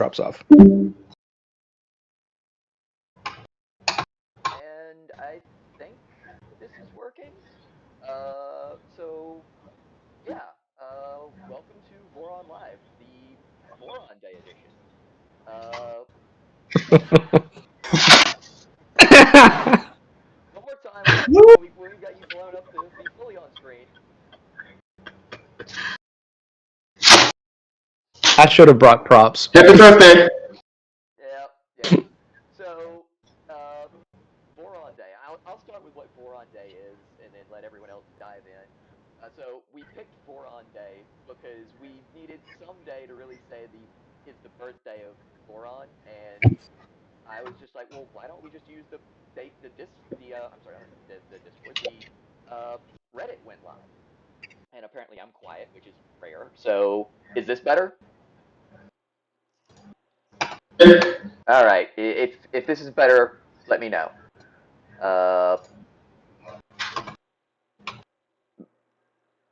drops off. And I think this is working. So yeah, welcome to Voron Live, the Voron Day edition. Uh, one more time, let me know when we got you blown up to be fully on screen. I should have brought props. Happy birthday! Yeah. So, Voron Day. I'll start with what Voron Day is, and then let everyone else dive in. So we picked Voron Day because we needed some day to really say it's the birthday of Voron, and I was just like, well, why don't we just use the date I'm sorry, not the Discord, Reddit went live, and apparently I'm quiet, which is rare. So is this better? All right. If this is better, let me know.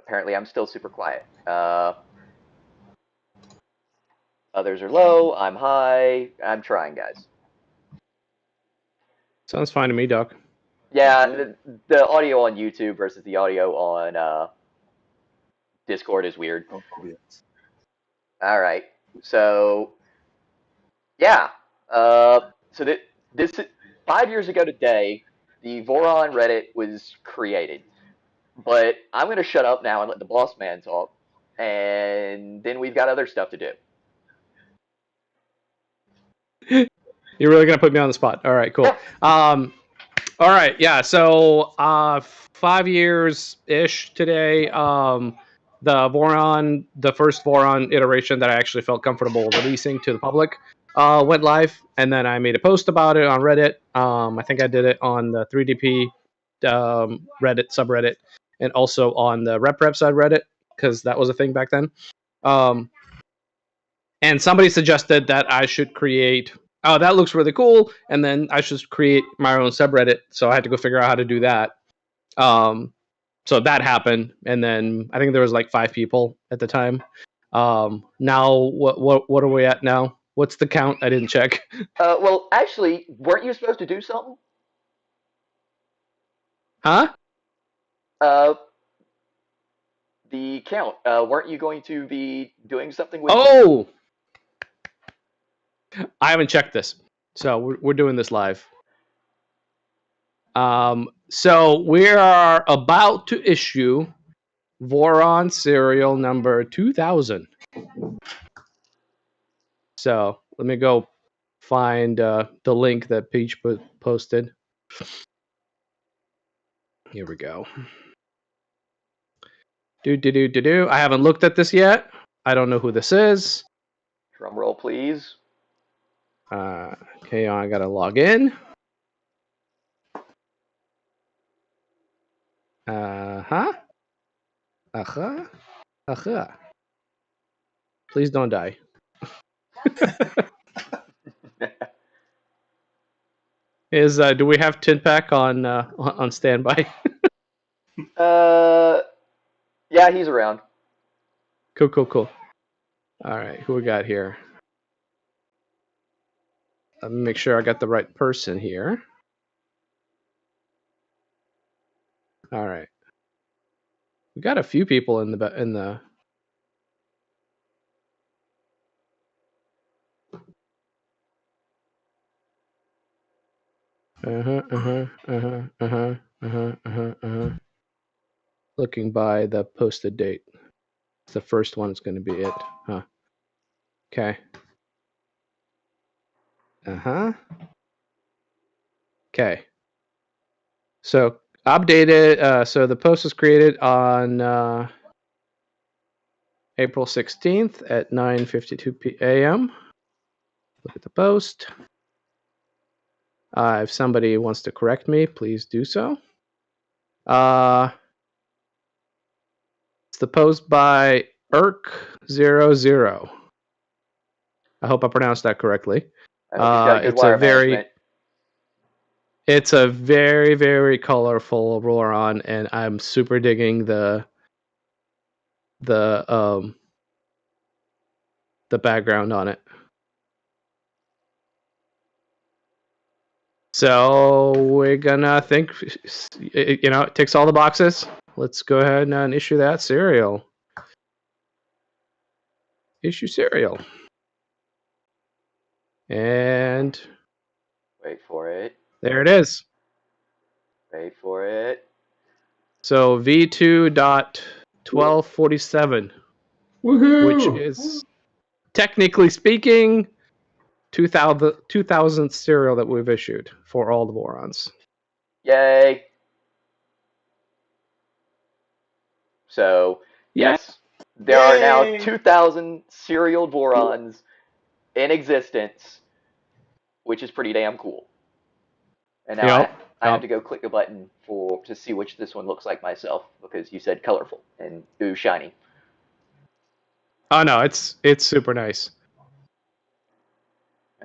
Apparently I'm still super quiet. Others are low. I'm high. I'm trying, guys. Sounds fine to me, Doc. Yeah, the audio on YouTube versus the audio on Discord is weird. All right. So yeah. So this 5 years ago today, the Voron Reddit was created. But I'm going to shut up now and let the boss man talk, and then we've got other stuff to do. You're really gonna put me on the spot. All right, cool. Yeah. All right, yeah. So 5 years ish today. The first Voron iteration that I actually felt comfortable releasing to the public, went live, and then I made a post about it on Reddit. I think I did it on the 3DP Reddit subreddit, and also on the RepRep subreddit because that was a thing back then. And somebody suggested that I should create. Oh, that looks really cool, and then I should create my own subreddit. So I had to go figure out how to do that. So that happened, and then I think there was like 5 people at the time. Now what are we at now? What's the count? I didn't check. Well, actually, weren't you supposed to do something? Huh? The count. Weren't you going to be doing something with? Oh, I haven't checked this, so we're doing this live. So we are about to issue Voron serial number 2000. So let me go find the link that Peach posted. Here we go. I haven't looked at this yet. I don't know who this is. Drum roll, please. Okay, I gotta log in. Please don't die. Do we have Tin Pack on standby? Yeah, he's around. Cool. All right, who we got here? Let me make sure I got the right person here. All right, we got a few people in the. Looking by the posted date. It's the first one. It's going to be it, huh? Okay. Okay. So updated. So the post was created on April 16th at 9:52 a.m. Look at the post. If somebody wants to correct me, please do so. It's the post by Irk00. I hope I pronounced that correctly. It's a very, very colorful Voron, and I'm super digging the background on it. So we're gonna think, it ticks all the boxes. Let's go ahead and issue that serial. Issue serial. And Wait for it. there it is. Wait for it. So V2.1247, which is, technically speaking, 2000th serial that we've issued for all the Vorons. Yay! So, yes, there are now 2,000 serial Vorons in existence, which is pretty damn cool. And now I have to go click a button to see which this one looks like myself, because you said colorful and ooh, shiny. Oh no, it's super nice.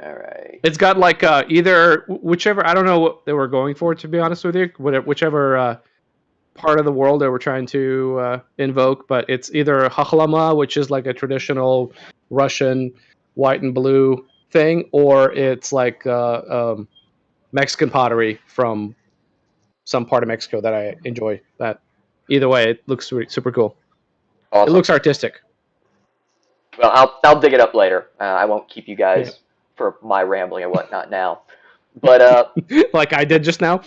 All right. It's got like either whichever, I don't know what they were going for, to be honest with you, whichever part of the world they were trying to invoke, but it's either Hakhlama, which is like a traditional Russian white and blue thing, or it's like Mexican pottery from some part of Mexico that I enjoy. That either way, it looks super cool. Awesome. It looks artistic. Well, I'll dig it up later. I won't keep you guys for my rambling and whatnot now. But like I did just now.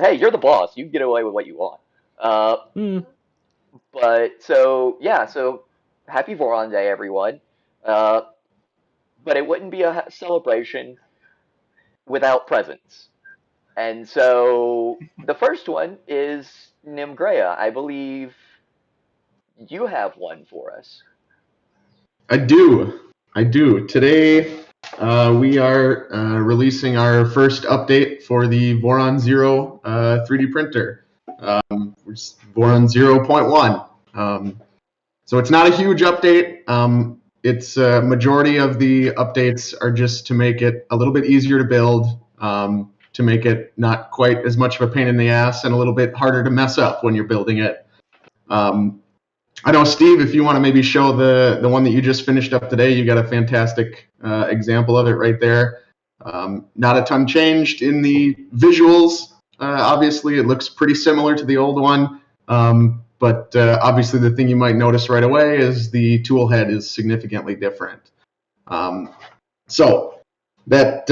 Hey, you're the boss. You can get away with what you want. But so yeah, so happy Voron Day, everyone. But it wouldn't be a celebration without presents. And so the first one is Nimgrea. I believe you have one for us. I do. Today, we are releasing our first update for the Voron Zero 3D printer, which is Voron 0.1. So it's not a huge update. It's majority of the updates are just to make it a little bit easier to build, to make it not quite as much of a pain in the ass and a little bit harder to mess up when you're building it. I know, Steve, if you want to maybe show the one that you just finished up today, you got a fantastic example of it right there. Not a ton changed in the visuals. Obviously, it looks pretty similar to the old one. But obviously, the thing you might notice right away is the tool head is significantly different. So that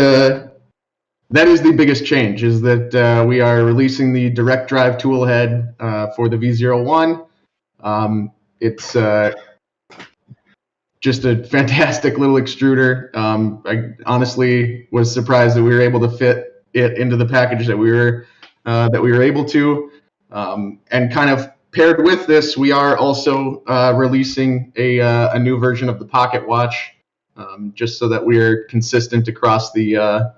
is the biggest change, is that we are releasing the direct drive tool head for the V01. It's just a fantastic little extruder. I honestly was surprised that we were able to fit it into the package that we were able to. And kind of paired with this, we are also releasing a new version of the Pocket Watch, just so that we're consistent across the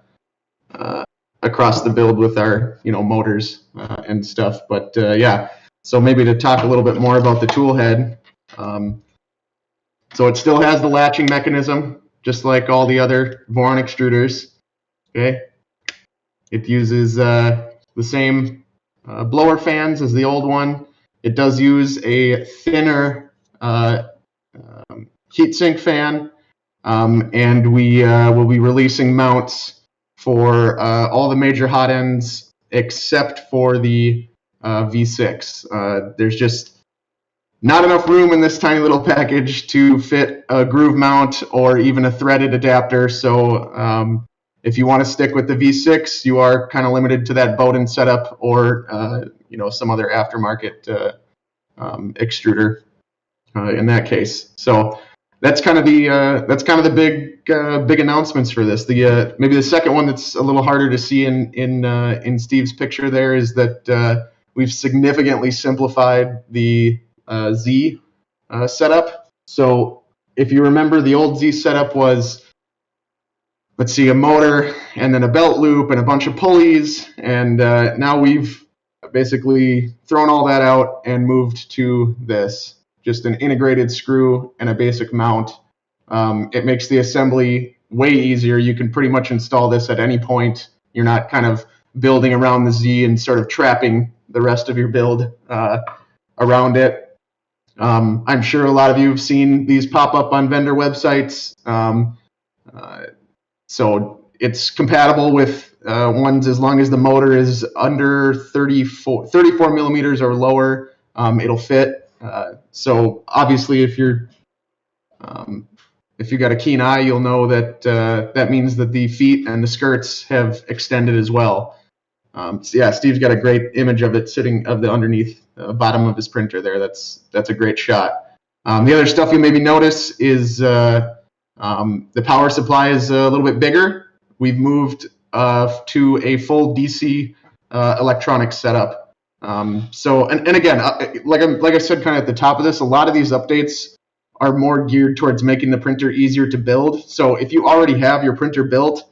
build with our motors and stuff. But yeah. So maybe to talk a little bit more about the tool head. So it still has the latching mechanism, just like all the other Voron extruders. Okay. It uses the same blower fans as the old one. It does use a thinner heatsink fan, and we will be releasing mounts for all the major hot ends except for the V6. There's just not enough room in this tiny little package to fit a groove mount or even a threaded adapter. So if you want to stick with the V6, you are kind of limited to that Bowden setup or some other aftermarket extruder in that case. So that's kind of the big announcements for this. The maybe the second one that's a little harder to see in Steve's picture there is that we've significantly simplified the Z setup. So if you remember, the old Z setup was, let's see, a motor and then a belt loop and a bunch of pulleys, and now we've basically thrown all that out and moved to this, just an integrated screw and a basic mount. It makes the assembly way easier. You can pretty much install this at any point. You're not kind of building around the Z and sort of trapping the rest of your build around it. I'm sure a lot of you have seen these pop up on vendor websites. So it's compatible with ones as long as the motor is under 34 millimeters or lower. It'll fit. So obviously, if you got a keen eye, you'll know that that means that the feet and the skirts have extended as well. So yeah, Steve's got a great image of it sitting of the underneath bottom of his printer there. That's a great shot. The other stuff you maybe notice is the power supply is a little bit bigger. We've moved to a full DC electronics setup. So and again, like I said, kind of at the top of this, a lot of these updates are more geared towards making the printer easier to build. So if you already have your printer built,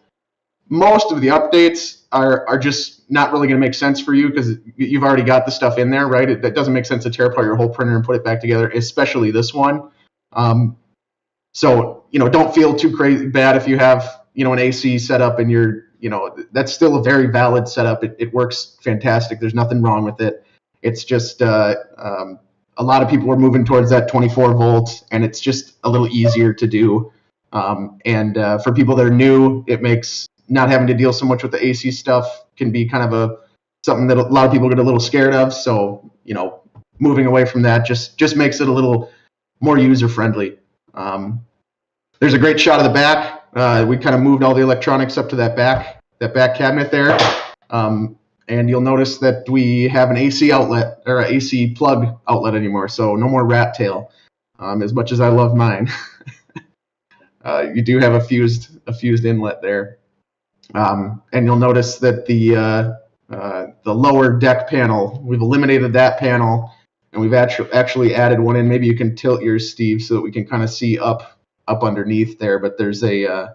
most of the updates are just not really going to make sense for you because you've already got the stuff in there, right? That doesn't make sense to tear apart your whole printer and put it back together, especially this one. So don't feel too crazy bad if you have an AC setup and that's still a very valid setup. It works fantastic. There's nothing wrong with it. It's just a lot of people are moving towards that 24 volt, and it's just a little easier to do. And for people that are new, it makes not having to deal so much with the AC stuff can be kind of something that a lot of people get a little scared of. So moving away from that just makes it a little more user friendly. There's a great shot of the back. We kind of moved all the electronics up to that back cabinet there. And you'll notice that we have an AC outlet or an AC plug outlet anymore. So no more rat tail. As much as I love mine, you do have a fused inlet there. And you'll notice that the lower deck panel, we've eliminated that panel, and we've actually added one in. Maybe you can tilt yours, Steve, so that we can kind of see up underneath there. But there's a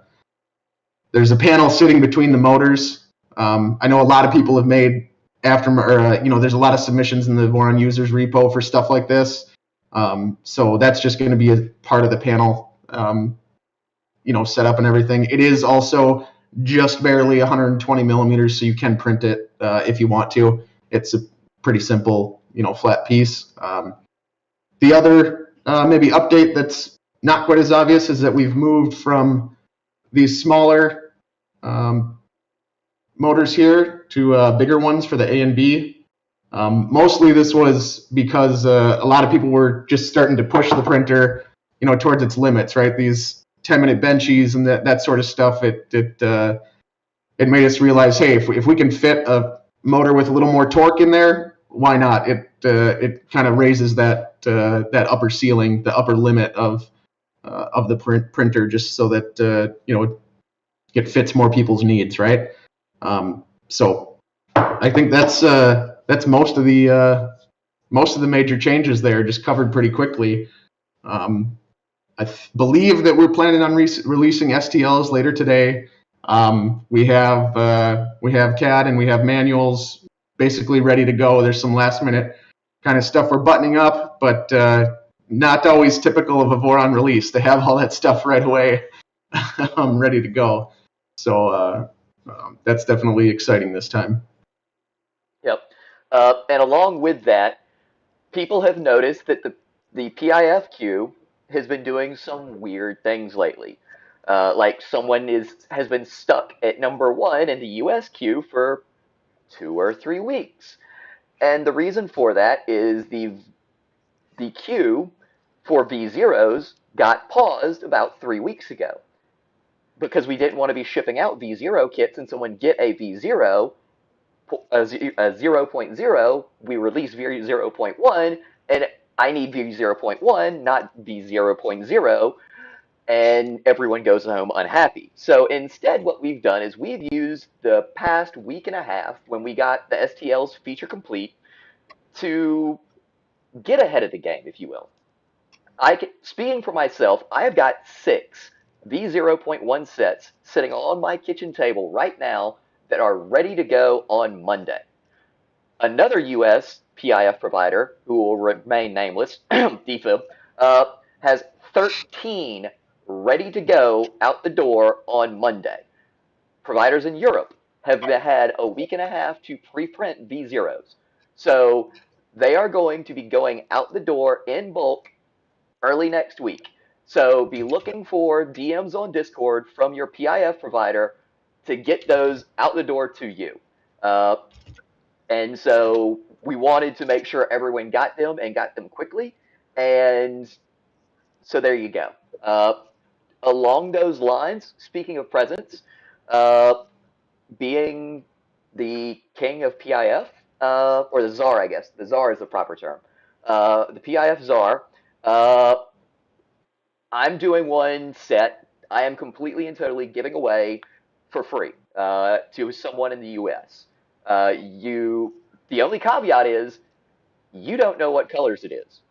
panel sitting between the motors. I know a lot of people have made there's a lot of submissions in the Voron users repo for stuff like this. So that's just going to be a part of the panel, setup and everything. It is also just barely 120 millimeters, so you can print it if you want to. It's a pretty simple, flat piece. The other maybe update that's not quite as obvious is that we've moved from these smaller motors here to bigger ones for the A and B. Mostly this was because a lot of people were just starting to push the printer, towards its limits, right? These 10-minute benchies and that sort of stuff. It made us realize, hey, if we can fit a motor with a little more torque in there, why not? It kind of raises that upper ceiling, the upper limit of the printer, just so that it fits more people's needs, right? So I think that's most of the major changes there, just covered pretty quickly. I believe that we're planning on releasing STLs later today. We have CAD and we have manuals basically ready to go. There's some last minute kind of stuff we're buttoning up, but not always typical of a Voron release. They have all that stuff right away ready to go. So that's definitely exciting this time. Yep. And along with that, people have noticed that the PIFQ has been doing some weird things lately. Like someone has been stuck at number 1 in the US queue for 2 or 3 weeks. And the reason for that is the queue for V0s got paused about 3 weeks ago. Because we didn't want to be shipping out V0 kits and someone get a V0, a 0.0, we release V0.1, and I need V0.1, not V0.0, and everyone goes home unhappy. So instead, what we've done is we've used the past week and a half when we got the STLs feature complete to get ahead of the game, if you will. Speaking for myself, I have got 6 V0.1 sets sitting on my kitchen table right now that are ready to go on Monday. Another US PIF provider, who will remain nameless, DFib, has 13 ready to go out the door on Monday. Providers in Europe have had a week and a half to pre-print V0s. So they are going to be going out the door in bulk early next week. So be looking for DMs on Discord from your PIF provider to get those out the door to you. And so we wanted to make sure everyone got them and got them quickly. And so there you go. Along those lines, speaking of presents, being the king of PIF, or the czar, I guess. The czar is the proper term. The PIF czar. I'm doing one set. I am completely and totally giving away for free to someone in the U.S. The only caveat is you don't know what colors it is.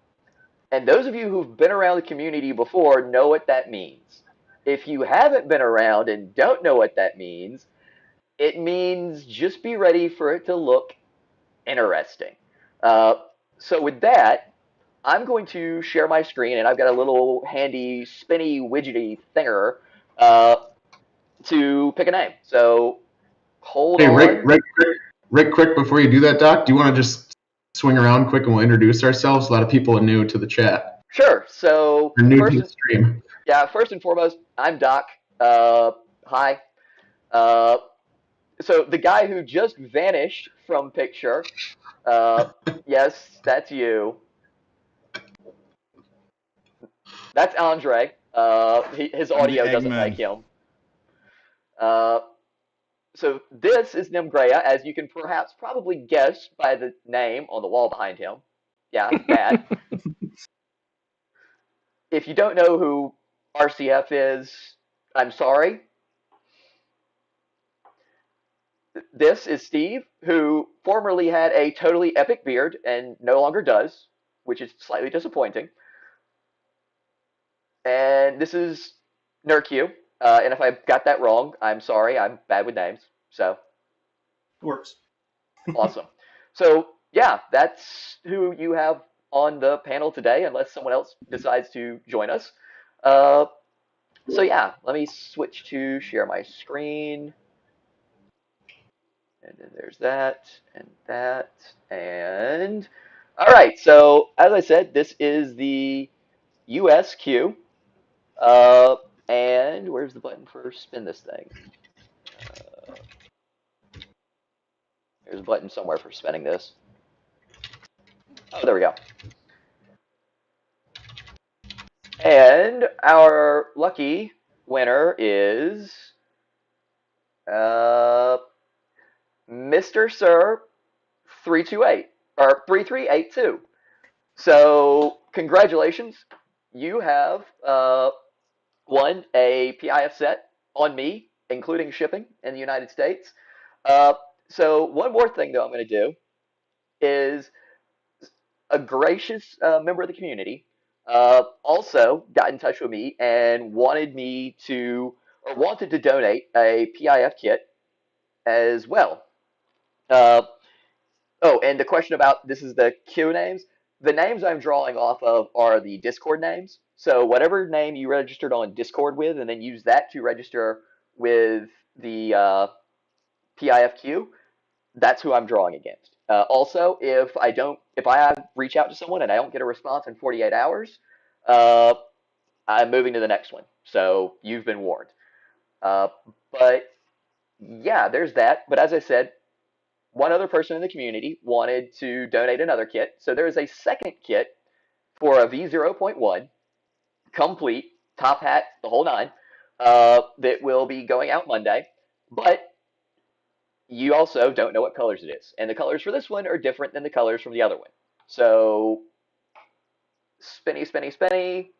And those of you who've been around the community before know what that means. If you haven't been around and don't know what that means, it means just be ready for it to look interesting. Uh, so with that, I'm going to share my screen, and I've got a little handy spinny widgety thinger uh, to pick a name. So hold Hey, on. Rick, quick before you do that, Doc, do you want to just swing around quick and we'll introduce ourselves? A lot of people are new to the chat. Sure. So Or new to the stream. first and foremost, I'm Doc. Hi. Uh, so the guy who just vanished from picture. Yes, that's you. That's Andre. His I'm the audio doesn't make Eggman. him. Uh, so this is Nimgrea, as you can perhaps probably guess by the name on the wall behind him. Yeah, that. If you don't know who RCF is, I'm sorry. This is Steve, who formerly had a totally epic beard and no longer does, which is slightly disappointing. And this is Nurq. And if I got that wrong, I'm sorry. I'm bad with names. So Works. awesome. So yeah, that's who you have on the panel today, unless someone else decides to join us. Uh, so yeah, let me switch to share my screen. And then there's that and that. And all right, so as I said, this is the USQ. Uh, and where's the button for spin this thing? There's a button somewhere for spinning this. Oh, there we go. And our lucky winner is Mr. Sir 328 or 3382. So congratulations, you have won a PIF set on me, including shipping in the United States. Uh, so one more thing though I'm going to do is a gracious member of the community also got in touch with me and wanted to donate a PIF kit as well. Uh, oh, and the question about this is the Q names. The names I'm drawing off of are the Discord names. So whatever name you registered on Discord with, and then use that to register with the PIFQ, that's who I'm drawing against. Also, if I reach out to someone and I don't get a response in 48 hours, uh, I'm moving to the next one. So you've been warned. Uh, but yeah, there's that. But as I said, one other person in the community wanted to donate another kit. So there is a second kit for a V0.1, complete, top hat, the whole nine, that will be going out Monday. But you also don't know what colors it is. And the colors for this one are different than the colors from the other one. So spinny, spinny, spinny.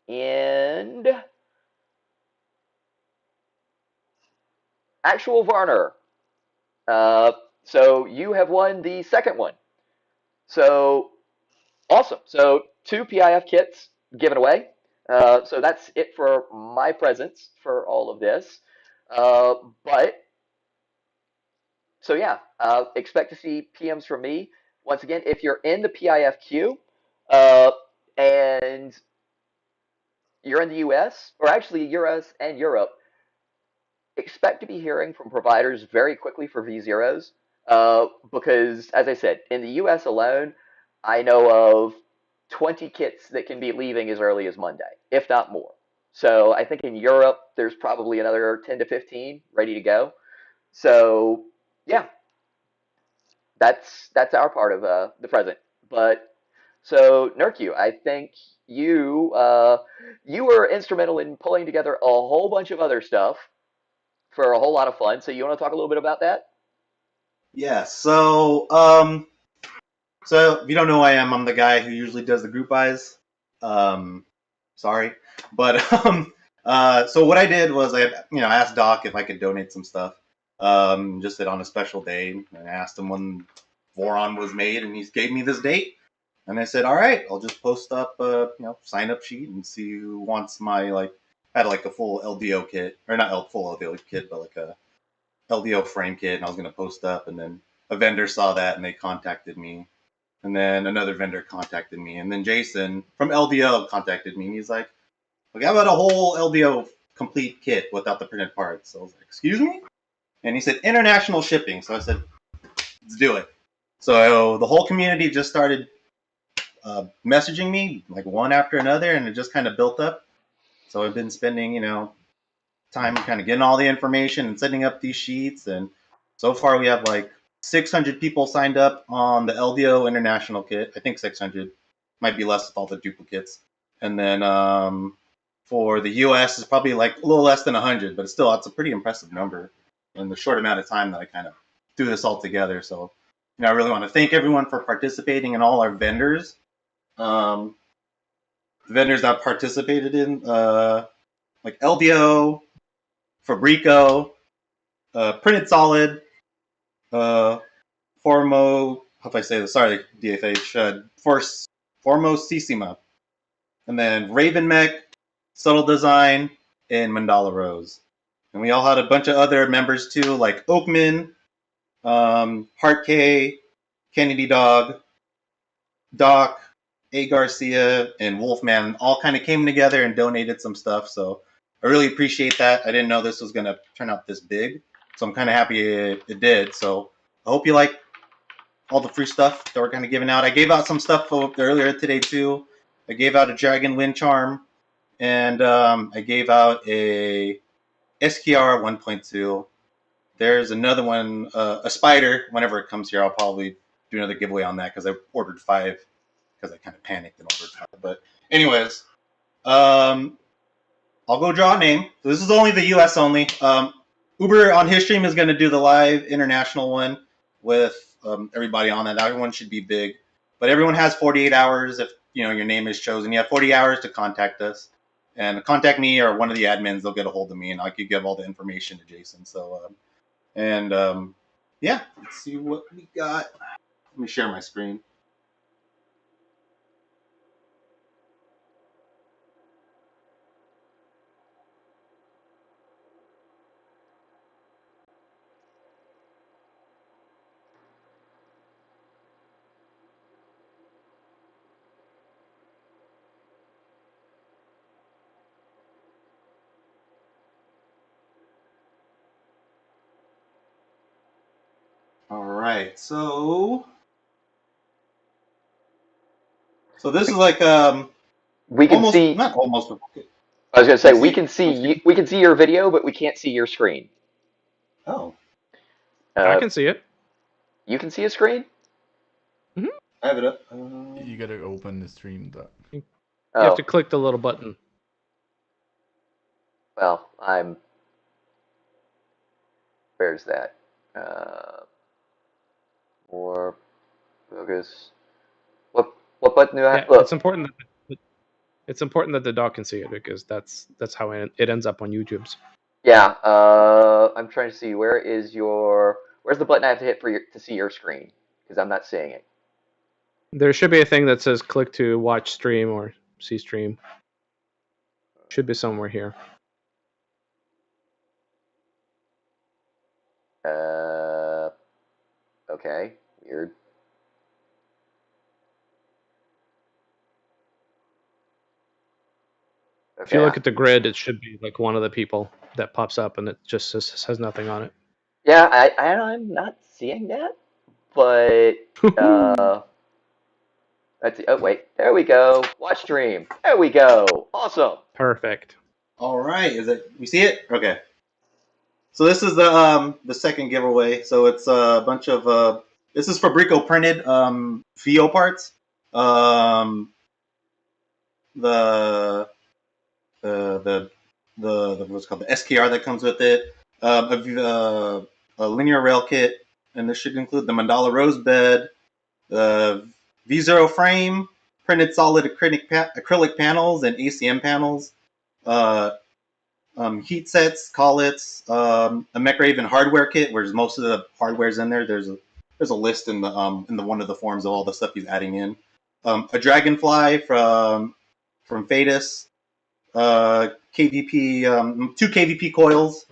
And actual Varner. So you have won the second one. So awesome. So two PIF kits given away. So that's it for my presents for all of this. Uh, but so yeah, expect to see PMs from me. Once again, if you're in the PIFQ uh, and you're in the US, or actually US and Europe, expect to be hearing from providers very quickly for V0s. Because, as I said, in the US alone, I know of 20 kits that can be leaving as early as Monday, if not more. So I think in Europe there's probably another 10 to 15 ready to go. So yeah, that's our part of the present. But so Nurku, I think you were instrumental in pulling together a whole bunch of other stuff for a whole lot of fun. So you want to talk a little bit about that? Yeah. So if you don't know who I am, I'm the guy who usually does the group buys. Um, sorry, but so what I did was I asked Doc if I could donate some stuff. Just that on a special day, and I asked him when Voron was made, and he gave me this date. And I said, all right, I'll just post up a sign up sheet and see who wants my I had like a full LDO kit, or not full LDO kit, but like a LDO frame kit, and I was gonna post up, and then a vendor saw that and they contacted me, and then another vendor contacted me, and then Jason from LDO contacted me, and he's like, how about a whole LDO complete kit without the printed parts? So I was like, excuse me? And he said international shipping. So I said, let's do it. So the whole community just started messaging me like one after another, and it just kind of built up. So I've been spending, time kind of getting all the information and setting up these sheets. And so far we have like 600 people signed up on the LDO International kit. I think 600 might be less with all the duplicates. And then for the US is probably like a little less than 100, but it's a pretty impressive number in the short amount of time that I kind of threw this all together. So, I really want to thank everyone for participating and all our vendors. The vendors that participated in, like LDO, Fabrico, Printed Solid, Formo, how do I say this? Sorry, DFH, Formosissima, and then Raven Mech, Subtle Design, and Mandala Rose. And we all had a bunch of other members too, like Oakman, Heart K, Kennedy Dog, Doc, A. Garcia, and Wolfman all kind of came together and donated some stuff. So I really appreciate that. I didn't know this was going to turn out this big. So I'm kind of happy it did. So I hope you like all the free stuff that we're kind of giving out. I gave out some stuff earlier today too. I gave out a Dragon Wind Charm, and I gave out a SKR 1.2. There's another one, a spider. Whenever it comes here, I'll probably do another giveaway on that because I ordered 5 because I kind of panicked and ordered 5. But anyways, I'll go draw a name. So this is only the U.S. only. Uber on his stream is going to do the live international one with everybody on it. That one should be big. But everyone has 48 hours if your name is chosen. You have 40 hours to contact us. And contact me or one of the admins. They'll get a hold of me, and I could give all the information to Jason. So, yeah, let's see what we got. Let me share my screen. All right, so this is like We can almost see. not almost. I was going to say I we see. can see you, we can see your video, but we can't see your screen. Oh, I Uh, can see it. you can see a screen. I have it up. You gotta open the stream. You have Oh to click the little button. well, Where's that? More focus. What button do I Yeah, have? Look. it's important that the dog can see it because that's how it ends up on YouTube's. Yeah. I'm trying to see where's the button I have to hit to see your screen because I'm not seeing it. There should be a thing that says click to watch stream or see stream. Should be somewhere here. Okay. Weird. If you Okay. look at the grid, it should be like one of the people that pops up, and it just has nothing on it. Yeah, I'm not seeing that, but let's see. Oh wait, there we go. Watch stream. There we go. Awesome. Perfect. All right, is it? You see it? Okay. So this is the second giveaway. So it's a bunch of this is Fabrico printed VO parts. Um, the the what's it called, the SKR that comes with it. A linear rail kit, and this should include the mandala rose bed, the V0 frame, printed solid acrylic panels and ACM panels. Uh, Heat sets, collets, a MechRaven hardware kit, where most of the hardware's in there. There's a list in the one of the forms of all the stuff he's adding in. A Dragonfly from Fadus, KVP, two KVP coils,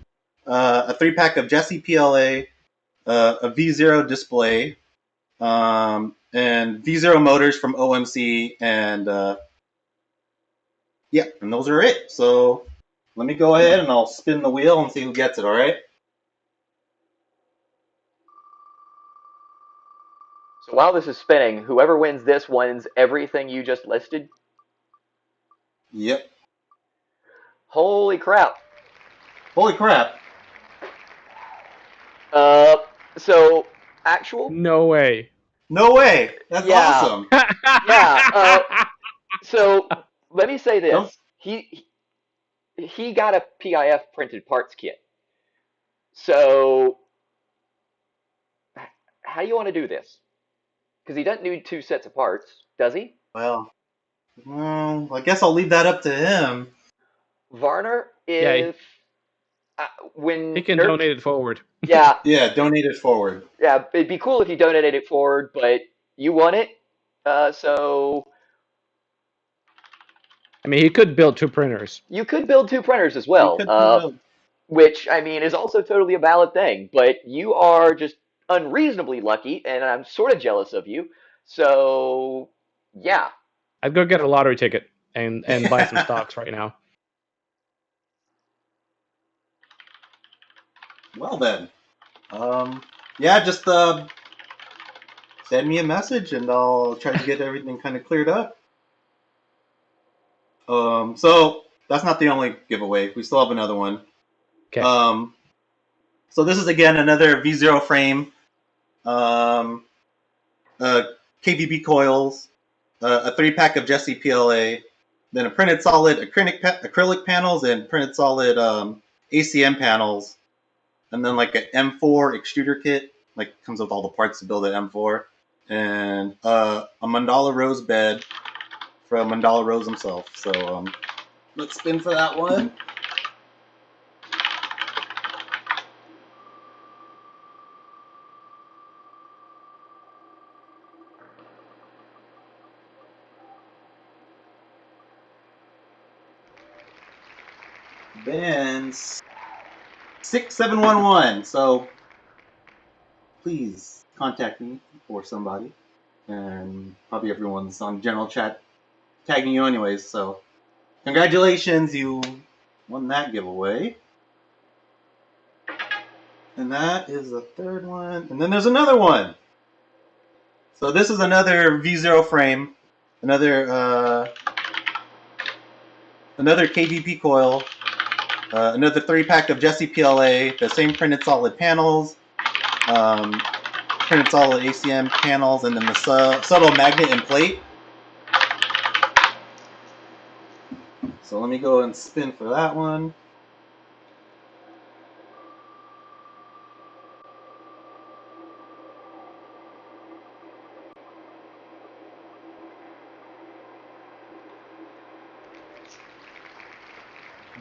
a 3-pack of Jesse PLA, a V0 display, and V0 motors from OMC, and yeah, and those are it. So let me go ahead and I'll spin the wheel and see who gets it, all right? So while this is spinning, whoever wins this wins everything you just listed. Yep. Holy crap. Holy crap. So actual? No way. No way. That's Yeah. awesome. Yeah. So let me say Don't- this. He got a PIF printed parts kit. So how do you want to do this? Because he doesn't need 2 sets of parts, does he? Well, I guess I'll leave that up to him. Varner, Yeah, if when he can Nerd- donate it forward. Yeah, Yeah, donate it forward. yeah, it'd be cool if you donated it forward, but you won it. So I mean, he could build 2 printers. you could build 2 printers as He well, could do which I mean is also totally a valid thing. But you are just unreasonably lucky, and I'm sort of jealous of you. So yeah, I'd go get a lottery ticket and buy some stocks right now. Well then. Yeah, just send me a message and I'll try to get everything kind of cleared up. So that's not the only giveaway. We still have another one. Okay. So this is again another V0 frame, KVB coils, a 3-pack of Jesse PLA, then a printed solid acrylic panels and printed solid ACM panels, and then like an M4 extruder kit, like comes with all the parts to build an M4, and a mandala rose bed from Mandala Rose himself. So let's spin for that one. Then 6711. So please contact me or somebody, and probably everyone's on general chat tagging you anyways. So congratulations, you won that giveaway. And that is the third one. And then there's another one. So this is another V0 frame, another KVP coil, another 3-pack of Jesse PLA, the same printed solid panels, printed solid ACM panels, and then the subtle magnet and plate. So let me go and spin for that one.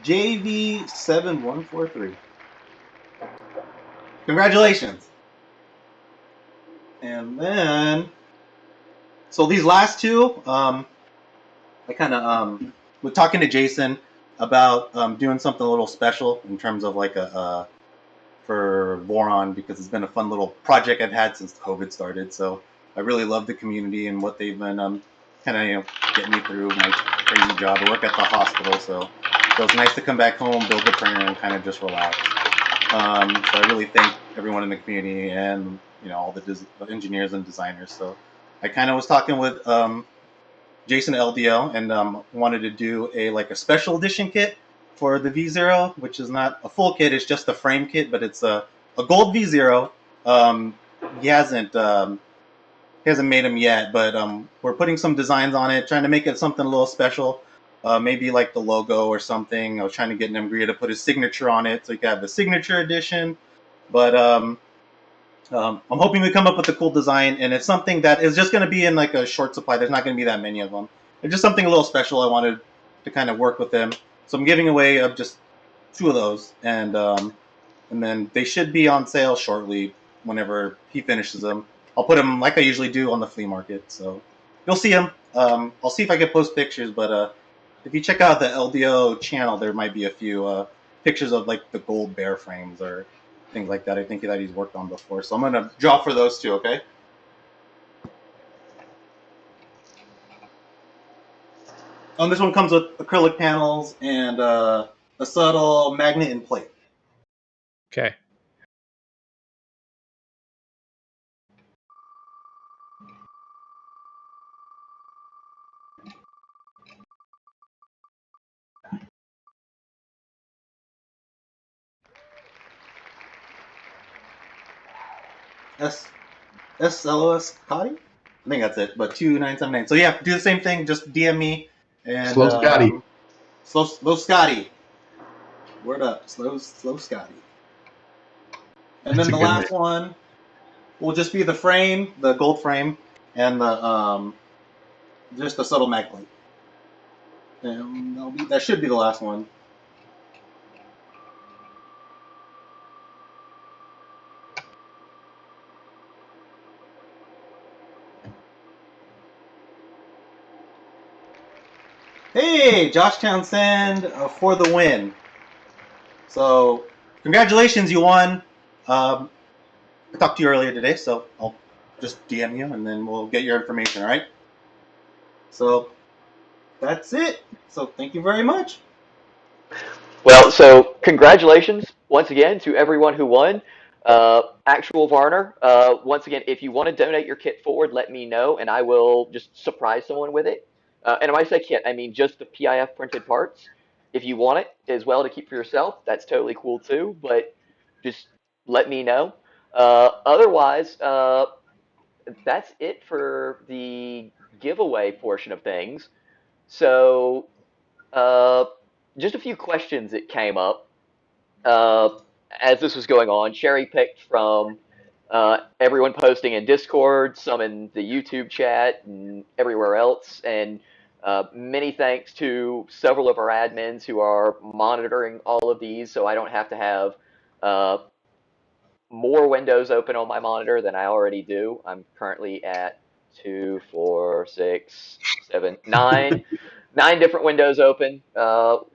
JV7143. Congratulations. And then, so these last two, I kind of was talking to Jason about doing something a little special in terms of like for Voron, because it's been a fun little project I've had since COVID started. So I really love the community and what they've been kind of getting me through my crazy job. I work at the hospital, so it was nice to come back home, build the printer, and kind of just relax. So I really thank everyone in the community and all the engineers and designers. So I kind of was talking with Jason LDL and wanted to do a special edition kit for the V0, which is not a full kit. It's just a frame kit, but it's a gold V0. He hasn't made them yet, but we're putting some designs on it, trying to make it something a little special. Maybe like the logo or something. I was trying to get Nimgria to put his signature on it, so you can have the signature edition. But I'm hoping we come up with a cool design, and it's something that is just going to be in like a short supply. There's not going to be that many of them. It's just something a little special. I wanted to kind of work with them, so I'm giving away just 2 of those, and then they should be on sale shortly. Whenever he finishes them, I'll put them like I usually do on the flea market, so you'll see them. I'll see if I can post pictures, but if you check out the LDO channel, there might be a few pictures of like the gold bear frames or things like that. I think that he's worked on before, so I'm gonna draw for those 2. Okay. This one comes with acrylic panels and a subtle magnet and plate. Okay. SLOS Cotty? I think that's it, but 2979. So yeah, do the same thing. Just DM me and Slow Scotty. slow Scotty. Word up, slow Scotty. And That's then a the good last one will just be the frame, the gold frame, and the just a subtle mag plate. And that should be the last one. Hey, Josh Townsend for the win. So, congratulations, you won. I talked to you earlier today, so I'll just DM you and then we'll get your information, all right? So, that's it. So, thank you very much. Well, so congratulations once again to everyone who won. Actual Varner, once again, if you want to donate your kit forward, let me know and I will just surprise someone with it. And when I say kit, I mean just the PIF printed parts. If you want it as well to keep for yourself, that's totally cool too, but just let me know. Otherwise, that's it for the giveaway portion of things. So, uh, just a few questions that came up uh, as this was going on. Cherry picked from everyone posting in Discord, some in the YouTube chat, and everywhere else. And many thanks to several of our admins who are monitoring all of these, so I don't have to have uh, more windows open on my monitor than I already do. I'm currently at 2, 4, 6, 7, 9, 9 different windows open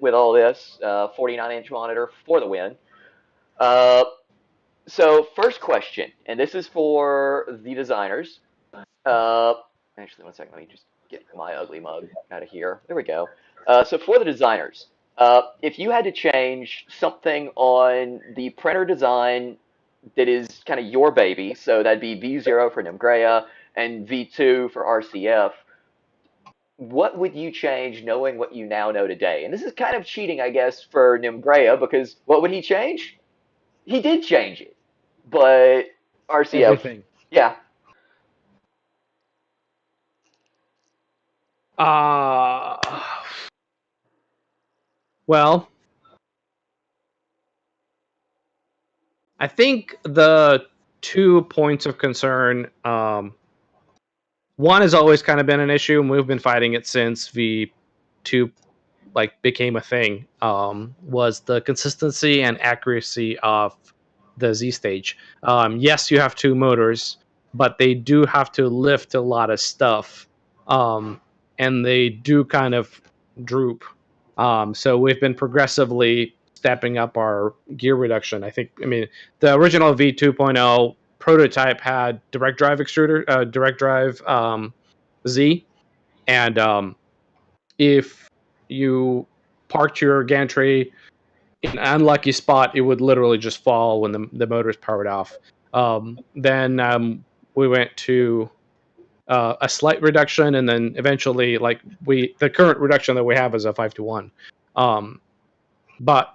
with all this 49-inch monitor for the win. Uh, so first question, and this is for the designers. Uh, Actually, one second. Let me just get my ugly mug out of here. There we go. So for the designers, if you had to change something on the printer design that is kind of your baby, so that'd be V0 for Nimgrea and V2 for RCF, what would you change knowing what you now know today? And this is kind of cheating, I guess, for Nimgrea, because what would he change? He did change it, but RCF, Everything. yeah. Uh, well, I think the 2 points of concern, one has always kind of been an issue, and we've been fighting it since V2 became a thing, was the consistency and accuracy of the Z stage. Yes, you have 2 motors, but they do have to lift a lot of stuff, and they do kind of droop. So we've been progressively stepping up our gear reduction. I mean, the original V2.0 prototype had direct drive extruder, direct drive Z, and if you parked your gantry in an unlucky spot, it would literally just fall when the motor is powered off. Then we went to a slight reduction, and then eventually, the current reduction that we have is a 5-to-1. Um, but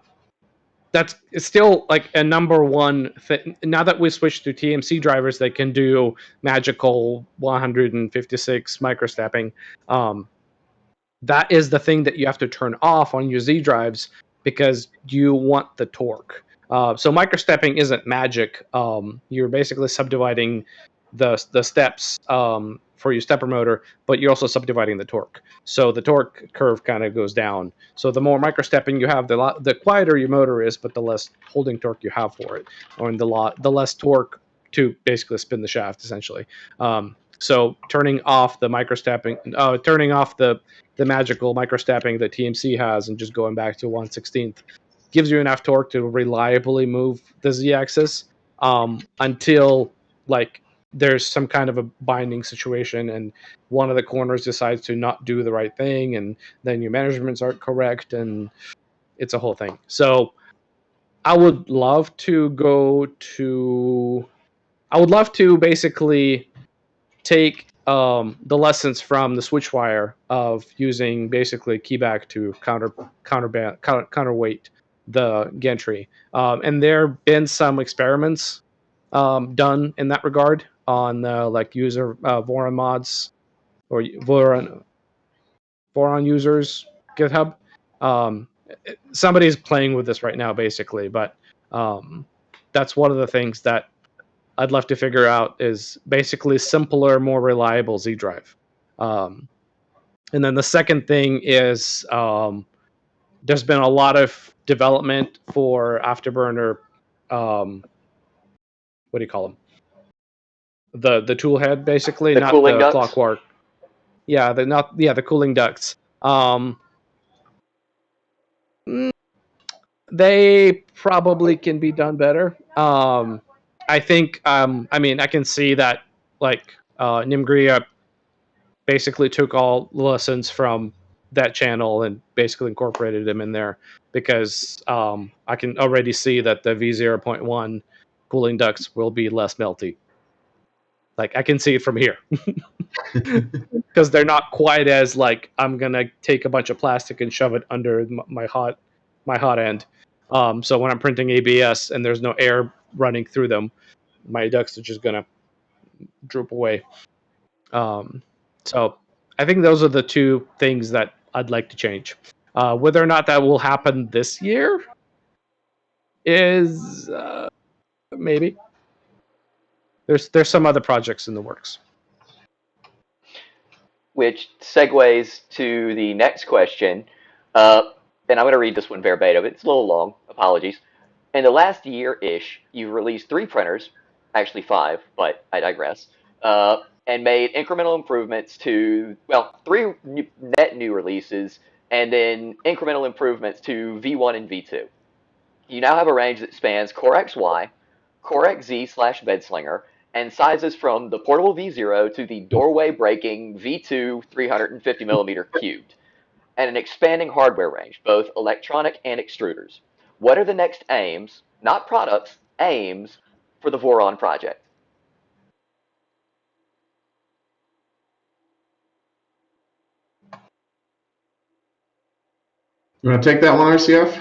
it's still like a number one thing. Now that we switched to TMC drivers that can do magical 156 microstepping, that is the thing that you have to turn off on your Z drives because you want the torque. So microstepping isn't magic. You're basically subdividing the steps for your stepper motor, but you're also subdividing the torque. So the torque curve kind of goes down. So the more microstepping you have, the quieter your motor is, but the less holding torque you have for it, or the less torque to basically spin the shaft, essentially. So turning off the microstepping, turning off the magical microstepping that TMC has, and just going back to 1/16th gives you enough torque to reliably move the Z-axis until like there's some kind of a binding situation and one of the corners decides to not do the right thing, and then your measurements aren't correct, and it's a whole thing. So I would love to basically take the lessons from the switch wire of using basically keyback to counterweight the gantry. And there have been some experiments done in that regard on like user Voron mods or Voron users GitHub. Somebody's playing with this right now, basically, but that's one of the things that I'd love to figure out is basically simpler, more reliable Z drive. And then the second thing is there's been a lot of development for afterburner. What do you call them? The tool head, basically, The not cooling the ducts? clockwork. Yeah, the cooling ducts. They probably can be done better. I think. I mean, I can see that like Nimgria basically took all the lessons from that channel and basically incorporated them in there because I can already see that the V0.1 cooling ducts will be less melty. Like I can see it from here because they're not quite as like I'm gonna take a bunch of plastic and shove it under my hot end. So when I'm printing ABS and there's no air running through them, my ducts are just gonna droop away. So I think those are the two things that I'd like to change. Whether or not that will happen this year is maybe. There's some other projects in the works. Which segues to the next question. And I'm going to read this one verbatim. It's a little long. Apologies. In the last year-ish, you've released 3 printers, actually 5, but I digress, and made incremental improvements to, well, 3 net new releases, and then incremental improvements to V1 and V2. You now have a range that spans Core XY, Core XZ/Bedslinger, and sizes from the portable V0 to the doorway-breaking V2 350mm cubed, and an expanding hardware range, both electronic and extruders. What are the next aims, not products, aims, for the Voron project? You want to take that one, RCF?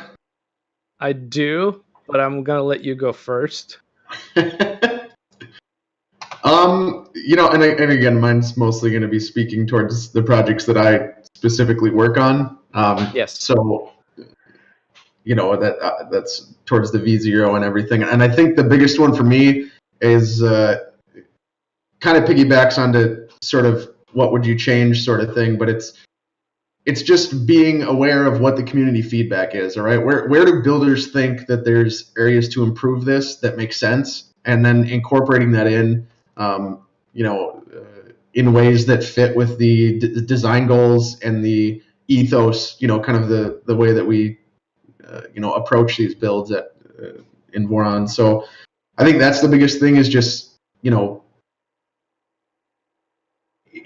I do, but I'm gonna let you go first. And again, mine's mostly going to be speaking towards the projects that I specifically work on. Yes. So, that's towards the V0 and everything. And I think the biggest one for me is kind of piggybacks onto sort of what would you change sort of thing, but it's just being aware of what the community feedback is. All right, where do builders think that there's areas to improve this that make sense, and then incorporating that in, in ways that fit with the design goals and the ethos. Kind of the way that we, approach these builds in Voron. So I think that's the biggest thing is just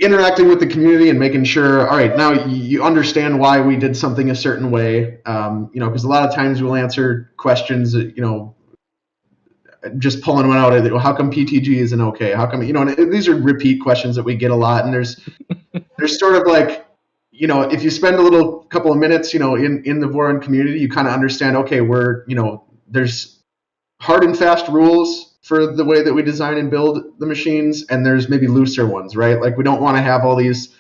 interacting with the community and making sure, all right, now you understand why we did something a certain way, because a lot of times we'll answer questions, just pulling one out of it. How come PTG isn't okay? How come, and these are repeat questions that we get a lot, and there's sort of like, if you spend a little couple of minutes, in the Voron community, you kind of understand, okay, there's hard and fast rules for the way that we design and build the machines, and there's maybe looser ones, right? Like we don't want to have all these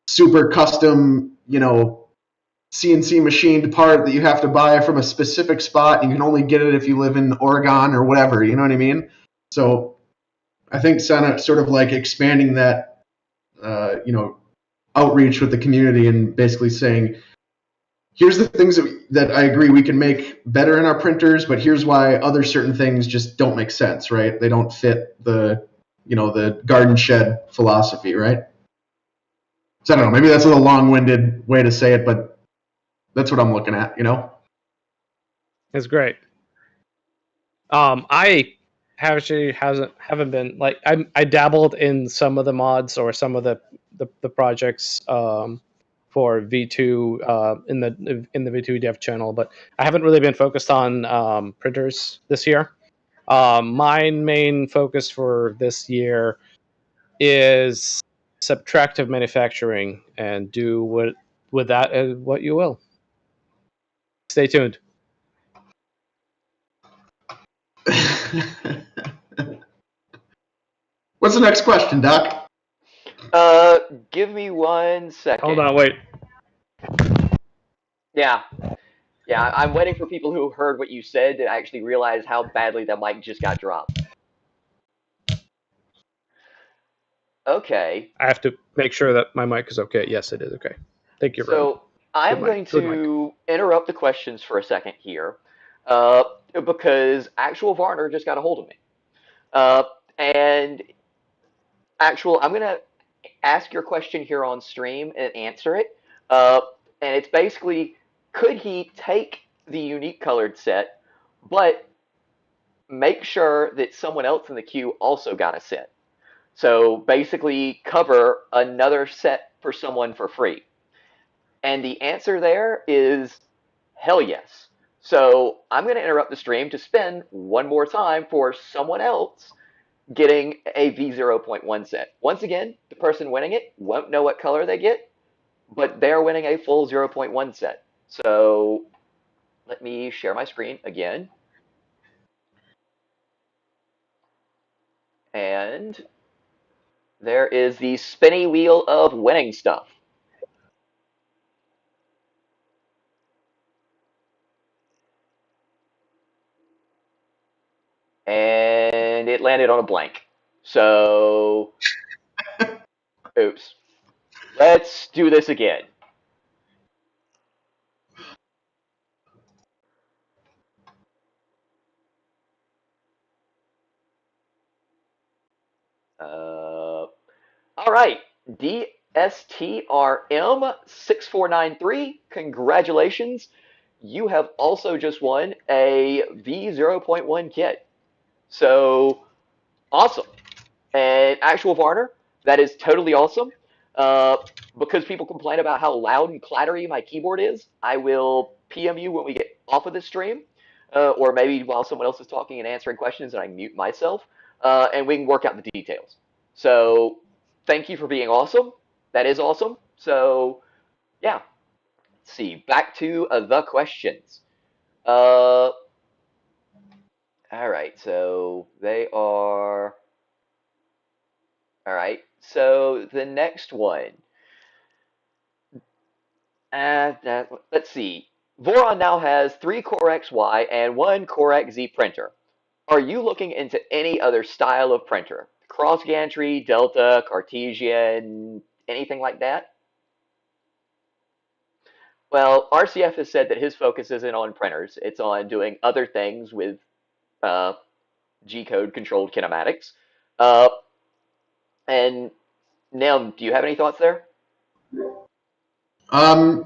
super custom, CNC machined part that you have to buy from a specific spot, and you can only get it if you live in Oregon or whatever, you know what I mean? So I think sort of like expanding that, outreach with the community and basically saying, here's the things that I agree we can make better in our printers, but here's why other certain things just don't make sense, right? They don't fit the garden shed philosophy, right? So I don't know, maybe that's a little long-winded way to say it, but that's what I'm looking at, It's great. I actually haven't been like I dabbled in some of the mods or some of the projects for V2 in the V2 dev channel, but I haven't really been focused on printers this year. My main focus for this year is subtractive manufacturing, and do with that what you will. Stay tuned. What's the next question, Doc? Give me 1 second. Hold on, wait. Yeah. Yeah, I'm waiting for people who heard what you said to actually realize how badly that mic just got dropped. Okay. I have to make sure that my mic is okay. Yes, it is okay. Thank you, Ren. So I'm Good going mic. Good to interrupt the questions for a second here, because actual Varner just got a hold of me. And I'm going to ask your question here on stream and answer it. And it's basically, could he take the unique colored set, but make sure that someone else in the queue also got a set? So basically cover another set for someone for free. And the answer there is hell yes. So I'm going to interrupt the stream to spin one more time for someone else getting a V0.1 set. Once again, the person winning it won't know what color they get, but they're winning a full 0.1 set. So let me share my screen again. And there is the spinny wheel of winning stuff. And it landed on a blank. So, oops. Let's do this again. All right, DSTRM6493, congratulations. You have also just won a V0.1 kit. So, awesome. And actual Varner, that is totally awesome. Because people complain about how loud and clattery my keyboard is, I will PM you when we get off of this stream, or maybe while someone else is talking and answering questions and I mute myself, and we can work out the details. So thank you for being awesome. That is awesome. So yeah, let's see. Back to the questions. All right, so they are. All right, so the next one. Let's see. Voron now has 3 Core XY and 1 Core XZ printer. Are you looking into any other style of printer? Cross gantry, Delta, Cartesian, anything like that? Well, RCF has said that his focus isn't on printers. It's on doing other things with G-code controlled kinematics. And Nim, do you have any thoughts there? I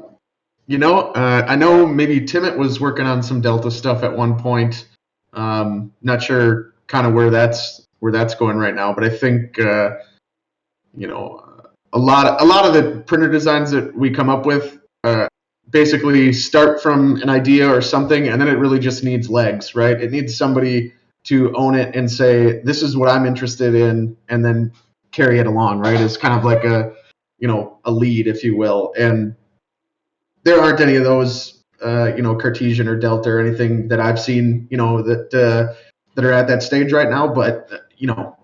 know maybe Timmett was working on some Delta stuff at one point. Not sure kind of where that's going right now, but I think a lot of the printer designs that we come up with basically start from an idea or something, and then it really just needs legs, right? It needs somebody to own it and say, this is what I'm interested in, and then carry it along, right? It's kind of like a lead, if you will. And there aren't any of those, Cartesian or Delta or anything that I've seen, that are at that stage right now. But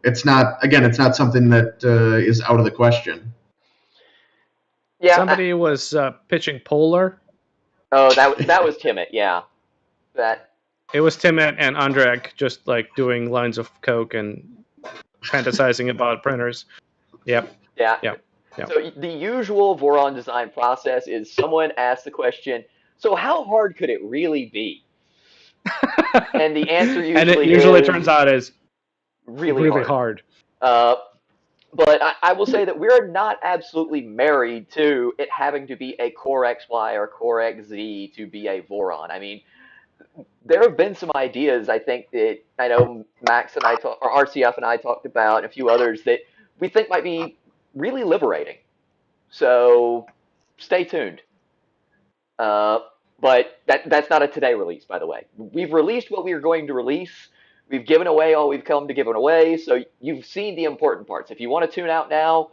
it's not something that is out of the question. Yeah. Somebody was pitching Polar. Oh, that was Timit. Yeah. That. It was Tim and Andrek just like doing lines of coke and fantasizing about printers. Yep. Yeah. Yep. So the usual Voron design process is someone asks the question, so how hard could it really be? And the answer usually is turns out is really hard. But I will say that we're not absolutely married to it having to be a Core XY or Core XZ to be a Voron. I mean, there have been some ideas, I think, that I know Max and I or RCF and I talked about, and a few others that we think might be really liberating. So stay tuned. But that's not a today release, by the way. We've released what we are going to release. We've given away all we've come to give away, so you've seen the important parts. If you want to tune out now,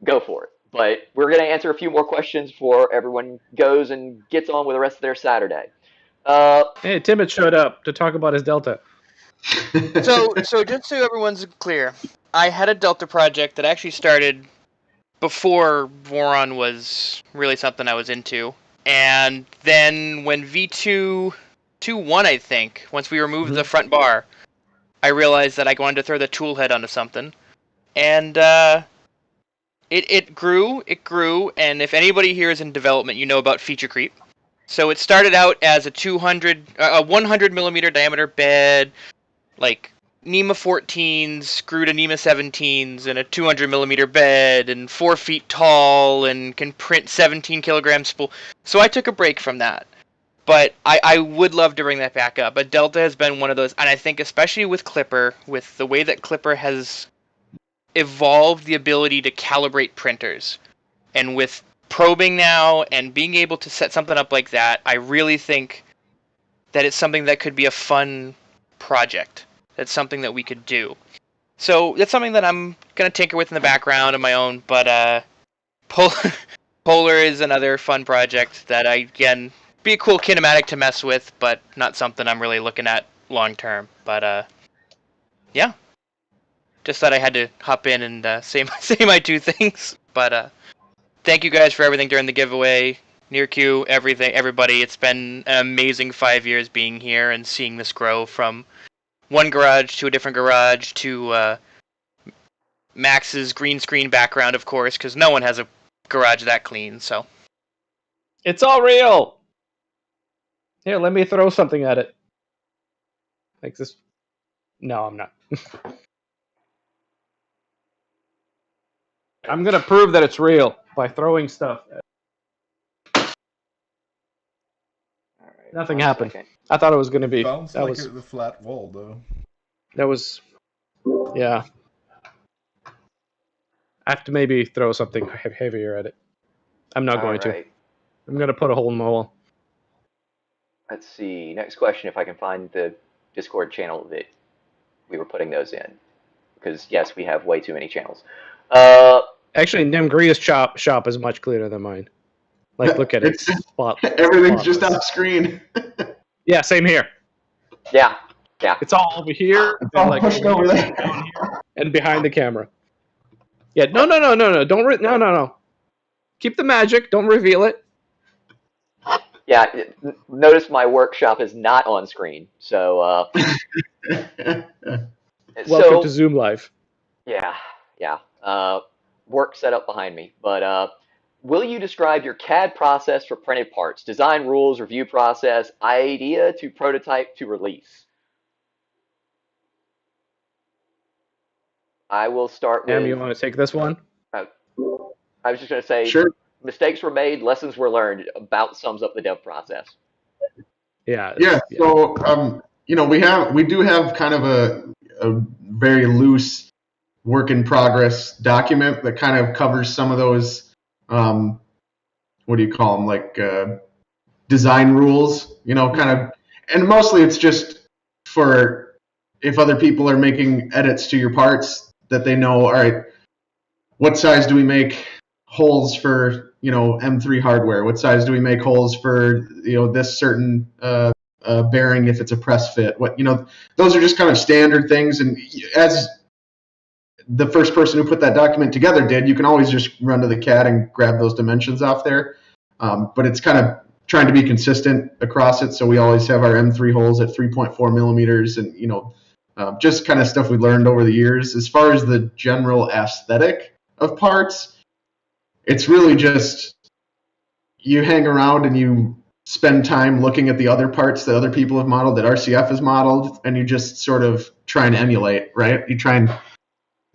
go for it. But we're going to answer a few more questions before everyone goes and gets on with the rest of their Saturday. Hey, Timmett showed up to talk about his Delta. So just so everyone's clear, I had a Delta project that actually started before Voron was really something I was into. And then when V2.1, I think, once we removed the front bar, I realized that I wanted to throw the tool head onto something. And it grew, and if anybody here is in development, you know about feature creep. So it started out as a 100 millimeter diameter bed, like NEMA 14s, screwed to NEMA 17s, and a 200 millimeter bed, and 4 feet tall, and can print 17 kilogram spool. So I took a break from that. But I would love to bring that back up. But Delta has been one of those, and I think especially with Clipper, with the way that Clipper has evolved the ability to calibrate printers, and with probing now and being able to set something up like that, I really think that it's something that could be a fun project. That's something that we could do. So that's something that I'm going to tinker with in the background of my own, but Polar is another fun project that again, be a cool kinematic to mess with, but not something I'm really looking at long term. But yeah. Just thought I had to hop in and say my two things. But thank you guys for everything during the giveaway. Near Q, everybody. It's been an amazing 5 years being here and seeing this grow from one garage to a different garage to Max's green screen background, of course, because no one has a garage that clean. So it's all real. Here, let me throw something at it. Like this. No, I'm not. I'm gonna prove that it's real by throwing stuff at it. Nothing happened. I thought it was going to be. Sounds like the flat wall, though. That was, yeah. I have to maybe throw something heavier at it. I'm not going to. I'm going to put a hole in my wall. Let's see. Next question, if I can find the Discord channel that we were putting those in. Because, yes, we have way too many channels. Actually, Nemgria's shop is much cleaner than mine. Like, look at it. Everything's just off screen. Yeah, same here. Yeah. It's all over here. It's all pushed over there. Down here, and behind the camera. Yeah, no. Don't no. Keep the magic. Don't reveal it. Yeah, notice my workshop is not on screen. So, welcome to Zoom Live. Yeah. Work set up behind me. But will you describe your CAD process for printed parts? Design rules, review process, idea to prototype to release. I will start with... you want to take this one? I was just going to say, sure. Mistakes were made, lessons were learned. About sums up the dev process. Yeah. So, we do have kind of a very loose work in progress document that kind of covers some of those, what do you call them, like design rules, kind of, and mostly it's just for if other people are making edits to your parts that they know, all right, what size do we make holes for M3 hardware? What size do we make holes for this certain bearing if it's a press fit? Those are just kind of standard things. And as the first person who put that document together did, you can always just run to the CAD and grab those dimensions off there. But it's kind of trying to be consistent across it, so we always have our M3 holes at 3.4 millimeters, and just kind of stuff we learned over the years. As far as the general aesthetic of parts, it's really just you hang around and you spend time looking at the other parts that other people have modeled, that RCF has modeled, and you just sort of try and emulate, right? You try and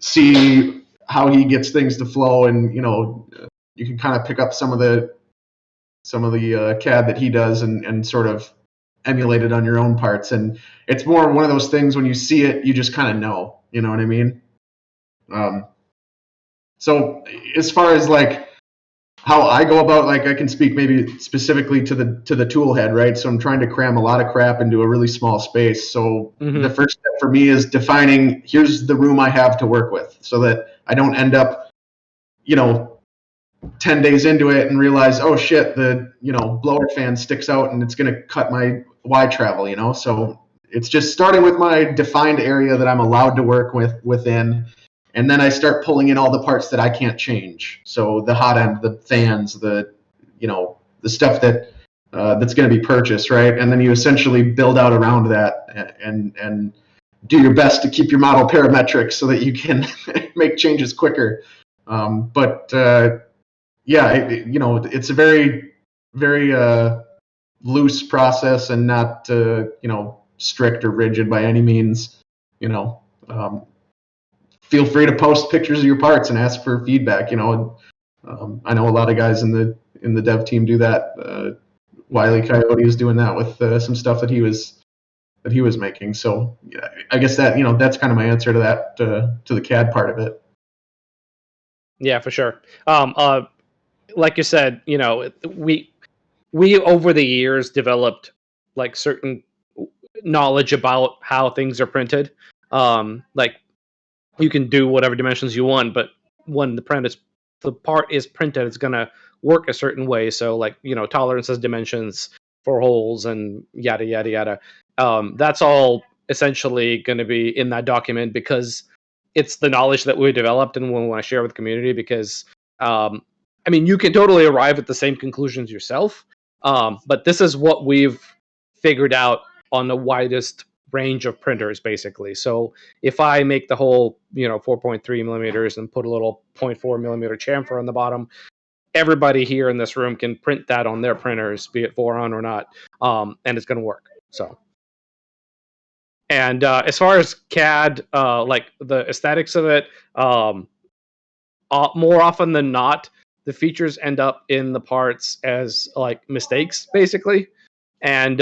see how he gets things to flow, and you can kind of pick up some of the CAD that he does and sort of emulate it on your own parts. And it's more one of those things, when you see it, you just kind of know, you know what I mean? So as far as like how I go about, like, I can speak maybe specifically to the tool head, right? So I'm trying to cram a lot of crap into a really small space. So the first step for me is defining, here's the room I have to work with, so that I don't end up, 10 days into it and realize, oh shit, the blower fan sticks out and it's going to cut my Y travel. So it's just starting with my defined area that I'm allowed to work within, and then I start pulling in all the parts that I can't change. So the hot end, the fans, the stuff that that's going to be purchased, right? And then you essentially build out around that and do your best to keep your model parametric so that you can make changes quicker. Yeah, it's a very, very loose process, and not strict or rigid by any means. Feel free to post pictures of your parts and ask for feedback. I know a lot of guys in the dev team do that. Wiley Coyote is doing that with some stuff that he was making. So yeah, I guess that that's kind of my answer to that, to the CAD part of it. Yeah, for sure. Like you said, we over the years developed like certain knowledge about how things are printed. Like you can do whatever dimensions you want, but when the part is printed, it's gonna work a certain way. So like tolerances, dimensions for holes, and yada yada yada. That's all essentially going to be in that document, because it's the knowledge that we developed and we want to share with the community. Because you can totally arrive at the same conclusions yourself, but this is what we've figured out on the widest range of printers, basically. So if I make the whole 4.3 millimeters and put a little 0.4 millimeter chamfer on the bottom, everybody here in this room can print that on their printers, be it Voron or not, and it's going to work. So, and as far as CAD, like the aesthetics of it, more often than not, the features end up in the parts as like mistakes, basically. And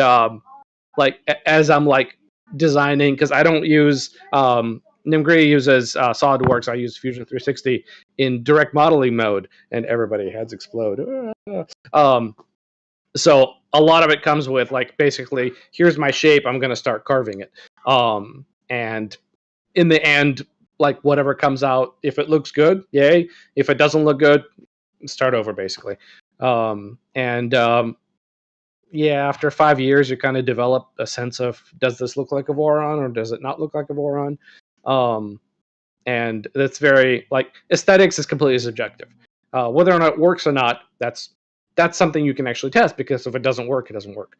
like as I'm like designing, because I don't use Nimgri uses SolidWorks. I use Fusion 360 in direct modeling mode, and everybody heads explode. So a lot of it comes with like, basically, here's my shape, I'm going to start carving it. And in the end, like whatever comes out, if it looks good, yay. If it doesn't look good, start over, basically. Yeah, after 5 years, you kind of develop a sense of, does this look like a Voron or does it not look like a Voron? And that's very, like, aesthetics is completely subjective. Whether or not it works or not, that's something you can actually test, because if it doesn't work, it doesn't work.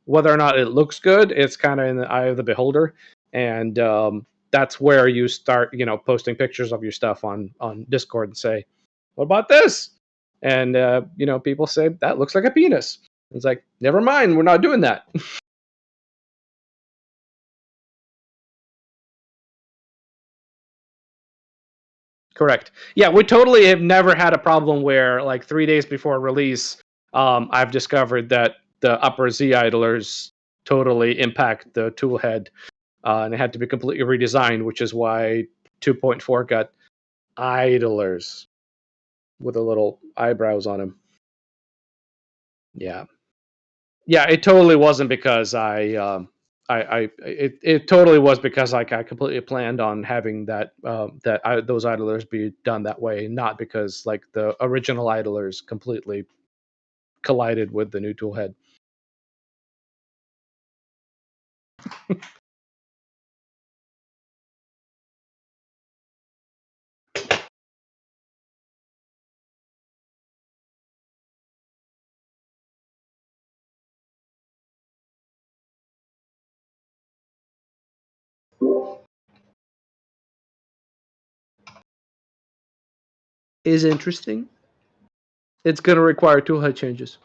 Whether or not it looks good, it's kind of in the eye of the beholder. And that's where you start, posting pictures of your stuff on Discord and say, what about this? And, people say, that looks like a penis. It's like, never mind, we're not doing that. Correct. Yeah, we totally have never had a problem where, like, 3 days before release, I've discovered that the upper Z idlers totally impact the tool head, and it had to be completely redesigned, which is why 2.4 got idlers with a little eyebrows on him. Yeah. Yeah, it totally wasn't because I it totally was because like I completely planned on having those idlers be done that way, not because like the original idlers completely collided with the new tool head. Is interesting. It's going to require tool head changes.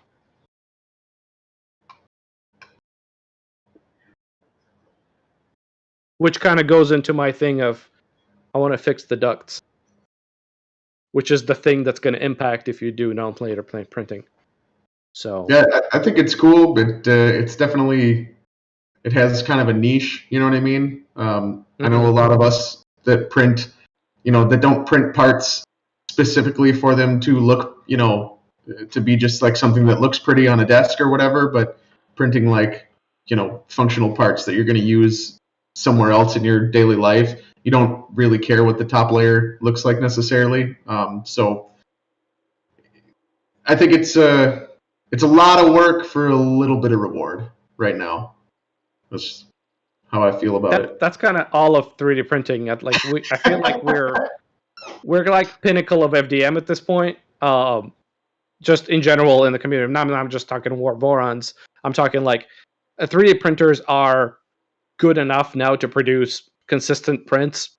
Which kind of goes into my thing of I want to fix the ducts, which is the thing that's going to impact if you do non-plate or plate printing. So Yeah, I think it's cool, but it's definitely, it has kind of a niche. You know what I mean? I know a lot of us that print, that don't print parts specifically for them to look, to be just like something that looks pretty on a desk or whatever, but printing like, functional parts that you're going to use somewhere else in your daily life. You don't really care what the top layer looks like necessarily. So I think it's a lot of work for a little bit of reward right now. That's how I feel about it. That's kind of all of 3D printing. I feel like we're like pinnacle of FDM at this point. Just in general in the community. I'm just talking Vorons. I'm talking like 3D printers are good enough now to produce consistent prints,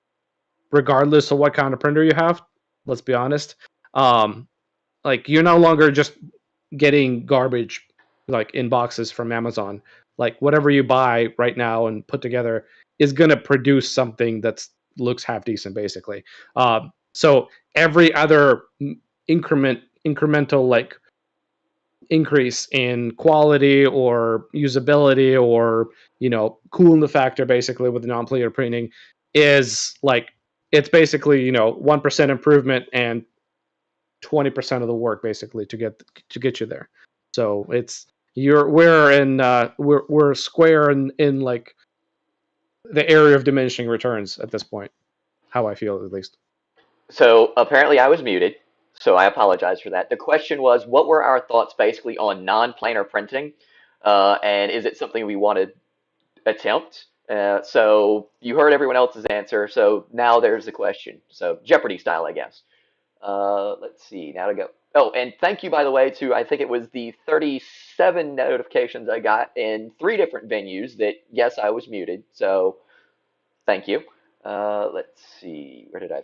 regardless of what kind of printer you have. Let's be honest. Like you're no longer just getting garbage like in boxes from Amazon. Like whatever you buy right now and put together is going to produce something that looks half decent, basically. So every other incremental like increase in quality or usability or coolness factor basically with the non-planar printing is like it's basically 1% improvement and 20% of the work basically to get you there. So it's we're square in like the area of diminishing returns at this point, how I feel at least. So apparently I was muted, so I apologize for that. The question was, what were our thoughts basically on non-planar printing, and is it something we want to attempt? So you heard everyone else's answer, so now there's the question. So Jeopardy style, I guess. Let's see, now to go. Oh, and thank you, by the way, to I think it was the 37 notifications I got in 3 different venues that, yes, I was muted. So thank you. Let's see, where did I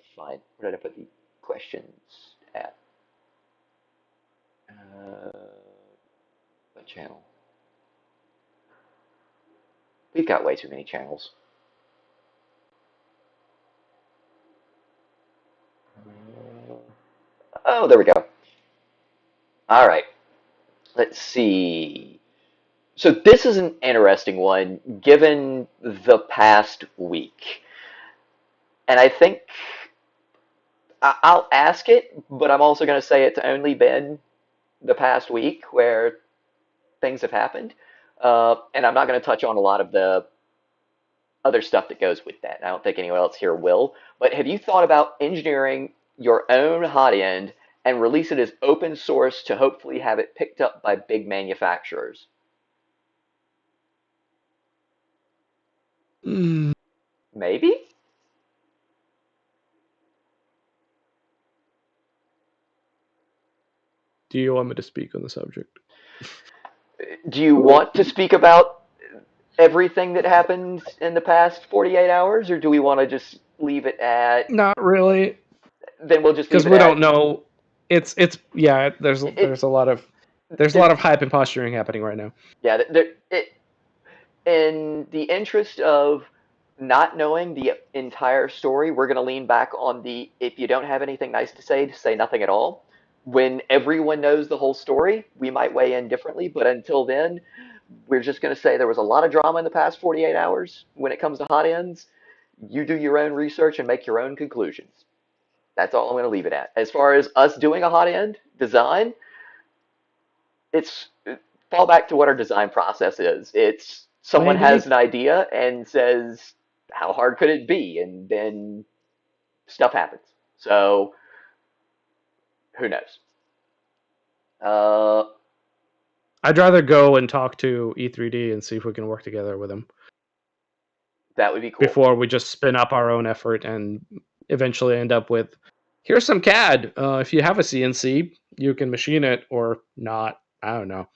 put the questions at? What channel? We've got way too many channels. Oh, there we go. All right. Let's see. So this is an interesting one, given the past week. And I think I'll ask it, but I'm also going to say it's only been the past week where things have happened. And I'm not going to touch on a lot of the other stuff that goes with that. I don't think anyone else here will. But have you thought about engineering your own hot end and release it as open source to hopefully have it picked up by big manufacturers? Maybe? Do you want me to speak on the subject? Do you want to speak about everything that happened in the past 48 hours, or do we want to just leave it at? Not really, Then we'll just leave because it we don't at. know. It's yeah. There's It, a lot of hype and posturing happening right now. yeah, in the interest of not knowing the entire story, we're going to lean back on the if you don't have anything nice to say nothing at all. When everyone knows the whole story, we might weigh in differently, but until then, we're just going to say there was a lot of drama in the past 48 hours when it comes to hot ends. You do your own research and make your own conclusions. That's all I'm going to leave it at. As far as us doing a hot end design, it's fall back to what our design process is. It's someone has Maybe. an idea and says, how hard could it be? And then stuff happens. So who knows? Uh, I'd rather go and talk to E3D and see if we can work together with them that would be cool. before we just spin up our own effort and eventually end up with, here's some CAD. If you have a CNC, you can machine it or not. I don't know.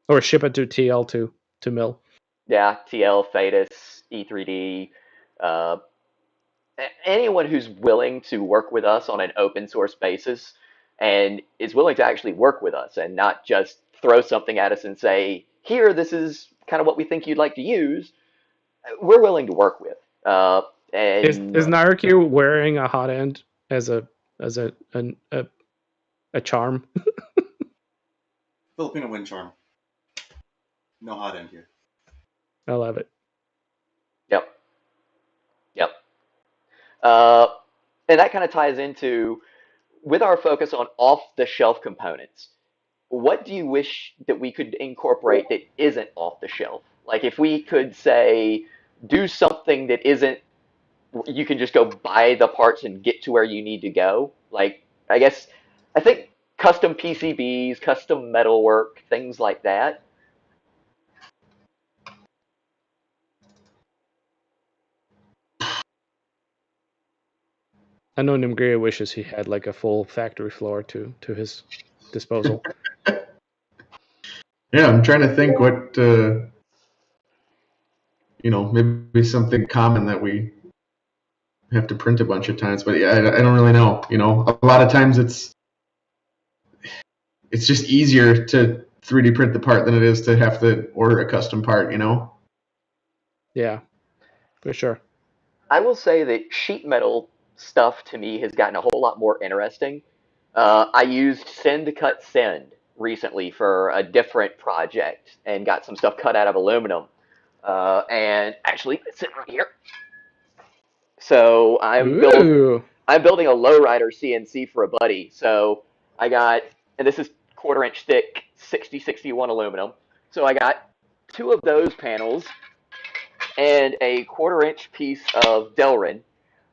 Or ship it to TL to mill. Yeah, TL, Fadus, E3D, uh, anyone who's willing to work with us on an open source basis and is willing to actually work with us and not just throw something at us and say, here, this is kind of what we think you'd like to use, we're willing to work with. Is And Naruki wearing a hot end as a charm? Filipino wind charm. No hot end here. I love it. Yep. Yep. Uh, and that kind of ties into, with our focus on off-the-shelf components, what do you wish that we could incorporate that isn't off the shelf? Like if we could say, do something that isn't, you can just go buy the parts and get to where you need to go. Like, I think custom PCBs, custom metalwork, things like that. I know Nimgria wishes he had like a full factory floor to his disposal. Yeah, I'm trying to think what maybe something common that we have to print a bunch of times. But yeah, I don't really know. A lot of times it's just easier to 3D print the part than it is to have to order a custom part. Yeah, for sure. I will say that sheet metal stuff to me has gotten a whole lot more interesting. I used Send Cut Send recently for a different project and got some stuff cut out of aluminum. And actually, it's sitting right here. So Ooh. I'm building a lowrider CNC for a buddy. So I got, and this is 1/4 inch thick 6061 aluminum. So I got two of those panels and a 1/4 inch piece of Delrin,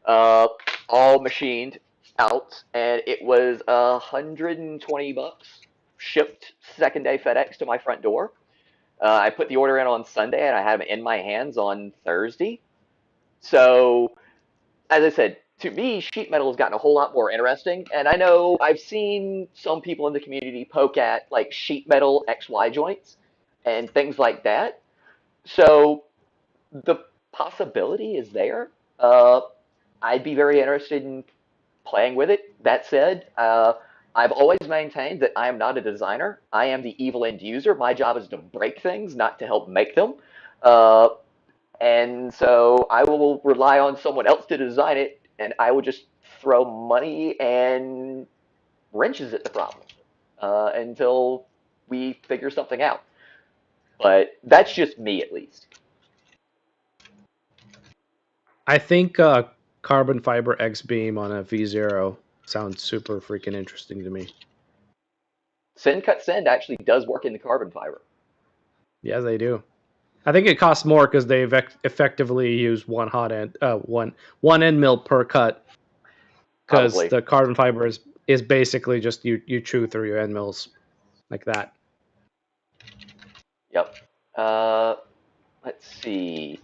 uh, all machined out, and it was $120 shipped second day FedEx to my front door. I put the order in on Sunday, and I had them in my hands on Thursday. So, as I said, to me, sheet metal has gotten a whole lot more interesting. And I know I've seen some people in the community poke at like sheet metal XY joints and things like that. So the possibility is there. I'd be very interested in playing with it. That said, I've always maintained that I am not a designer. I am the evil end user. My job is to break things, not to help make them. Uh, and so I will rely on someone else to design it, and I will just throw money and wrenches at the problem until we figure something out. But that's just me, at least. I think carbon fiber X beam on a V0 sounds super freaking interesting to me. Send Cut Send actually does work in the carbon fiber. Yeah, they do. I think it costs more because they effectively use one hot end, one end mill per cut. Because the carbon fiber is basically just you chew through your end mills like that. Yep. Let's see.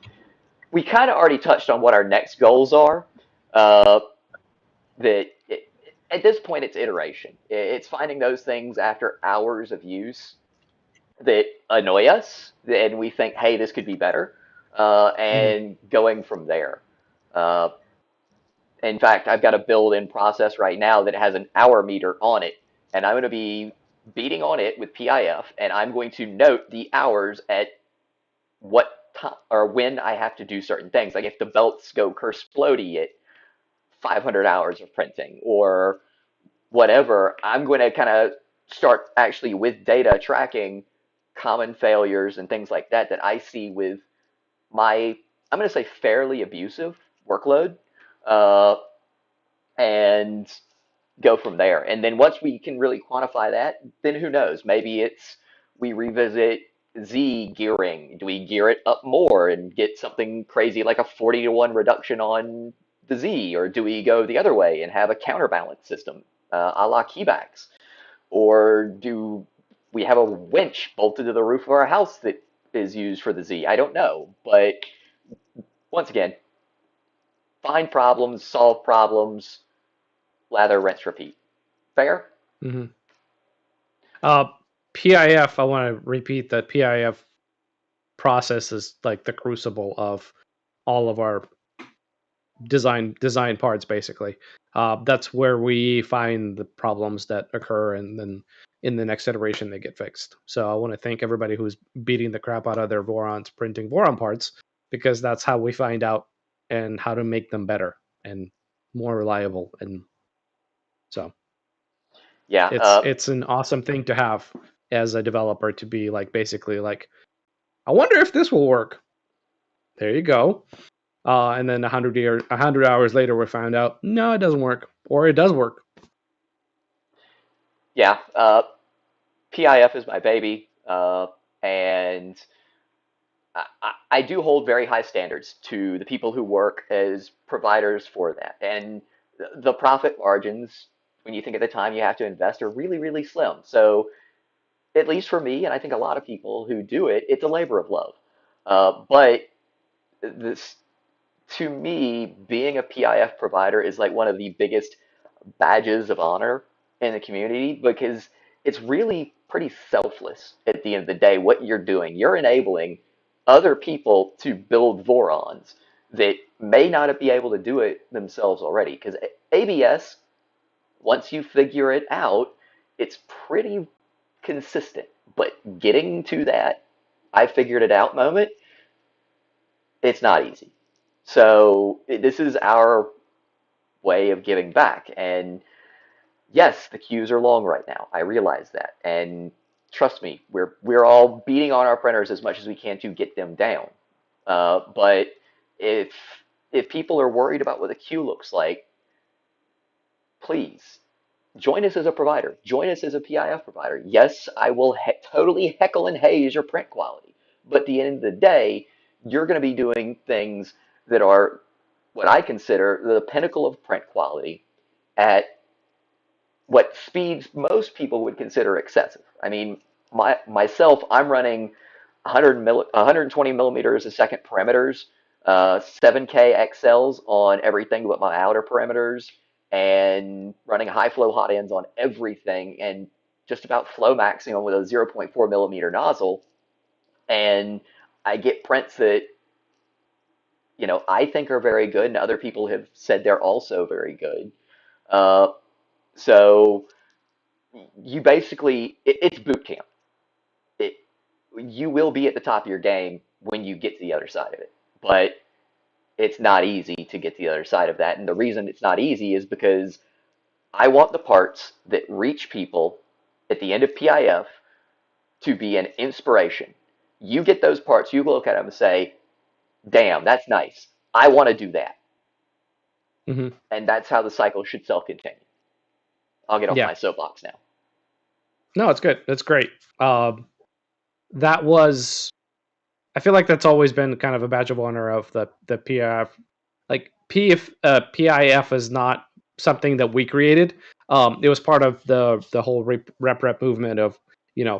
We kind of already touched on what our next goals are. That at this point, it's iteration. It's finding those things after hours of use that annoy us, and we think, hey, this could be better, and going from there. Uh, in fact, I've got a build in process right now that has an hour meter on it, and I'm going to be beating on it with PIF, and I'm going to note the hours at what time or when I have to do certain things. Like if the belts go curse floaty at 500 hours of printing or whatever, I'm going to kind of start actually with data tracking common failures and things like that that I see with my, I'm going to say fairly abusive workload, uh, and go from there. And then once we can really quantify that, then who knows? Maybe it's we revisit Z gearing? Do we gear it up more and get something crazy like a 40-to-1 reduction on the Z? Or do we go the other way and have a counterbalance system, a la keybacks? Or do we have a winch bolted to the roof of our house that is used for the Z? I don't know. But once again, find problems, solve problems, lather, rinse, repeat. Fair? Mm-hmm. PIF, I want to repeat that PIF process is like the crucible of all of our design parts, basically. That's where we find the problems that occur, and then in the next iteration they get fixed. So I want to thank everybody who's beating the crap out of their Vorons printing Voron parts, because that's how we find out and how to make them better and more reliable. And so Yeah. it's an awesome thing to have as a developer, to be like basically like, I wonder if this will work. There you go. And then 100 hours later, we found out no, it doesn't work, or it does work. Yeah. PIF is my baby, and I do hold very high standards to the people who work as providers for that. And the profit margins, when you think at the time you have to invest, are really, really slim. So, at least for me, and I think a lot of people who do it, it's a labor of love. But this, to me, being a PIF provider is like one of the biggest badges of honor in the community, because it's really pretty selfless at the end of the day what you're doing. You're enabling other people to build Vorons that may not be able to do it themselves already. Because ABS, once you figure it out, it's pretty consistent. But getting to that, I figured it out moment, it's not easy. So this is our way of giving back. And yes, the queues are long right now. I realize that. And trust me, we're all beating on our printers as much as we can to get them down. But if if people are worried about what the queue looks like, please join us as a provider. Join us as a PIF provider. Yes, I will totally heckle and haze your print quality. But at the end of the day, you're going to be doing things that are what I consider the pinnacle of print quality at what speeds most people would consider excessive. I mean, myself, I'm running 120 millimeters a second parameters, 7K XLs on everything but my outer parameters, and running high flow hot ends on everything, and just about flow maxing on with a 0.4 millimeter nozzle. And I get prints that, I think are very good, and other people have said they're also very good. Uh, so you basically, it's boot camp. It, you will be at the top of your game when you get to the other side of it, but it's not easy to get to the other side of that. And the reason it's not easy is because I want the parts that reach people at the end of PIF to be an inspiration. You get those parts, you look at them and say, damn, that's nice. I want to do that. Mm-hmm. And that's how the cycle should self continue. I'll get off Yeah. my soapbox now. No, it's good. That's great. That was. I feel like that's always been kind of a badge of honor of the PIF. Like PIF is not something that we created. It was part of the whole rep movement of,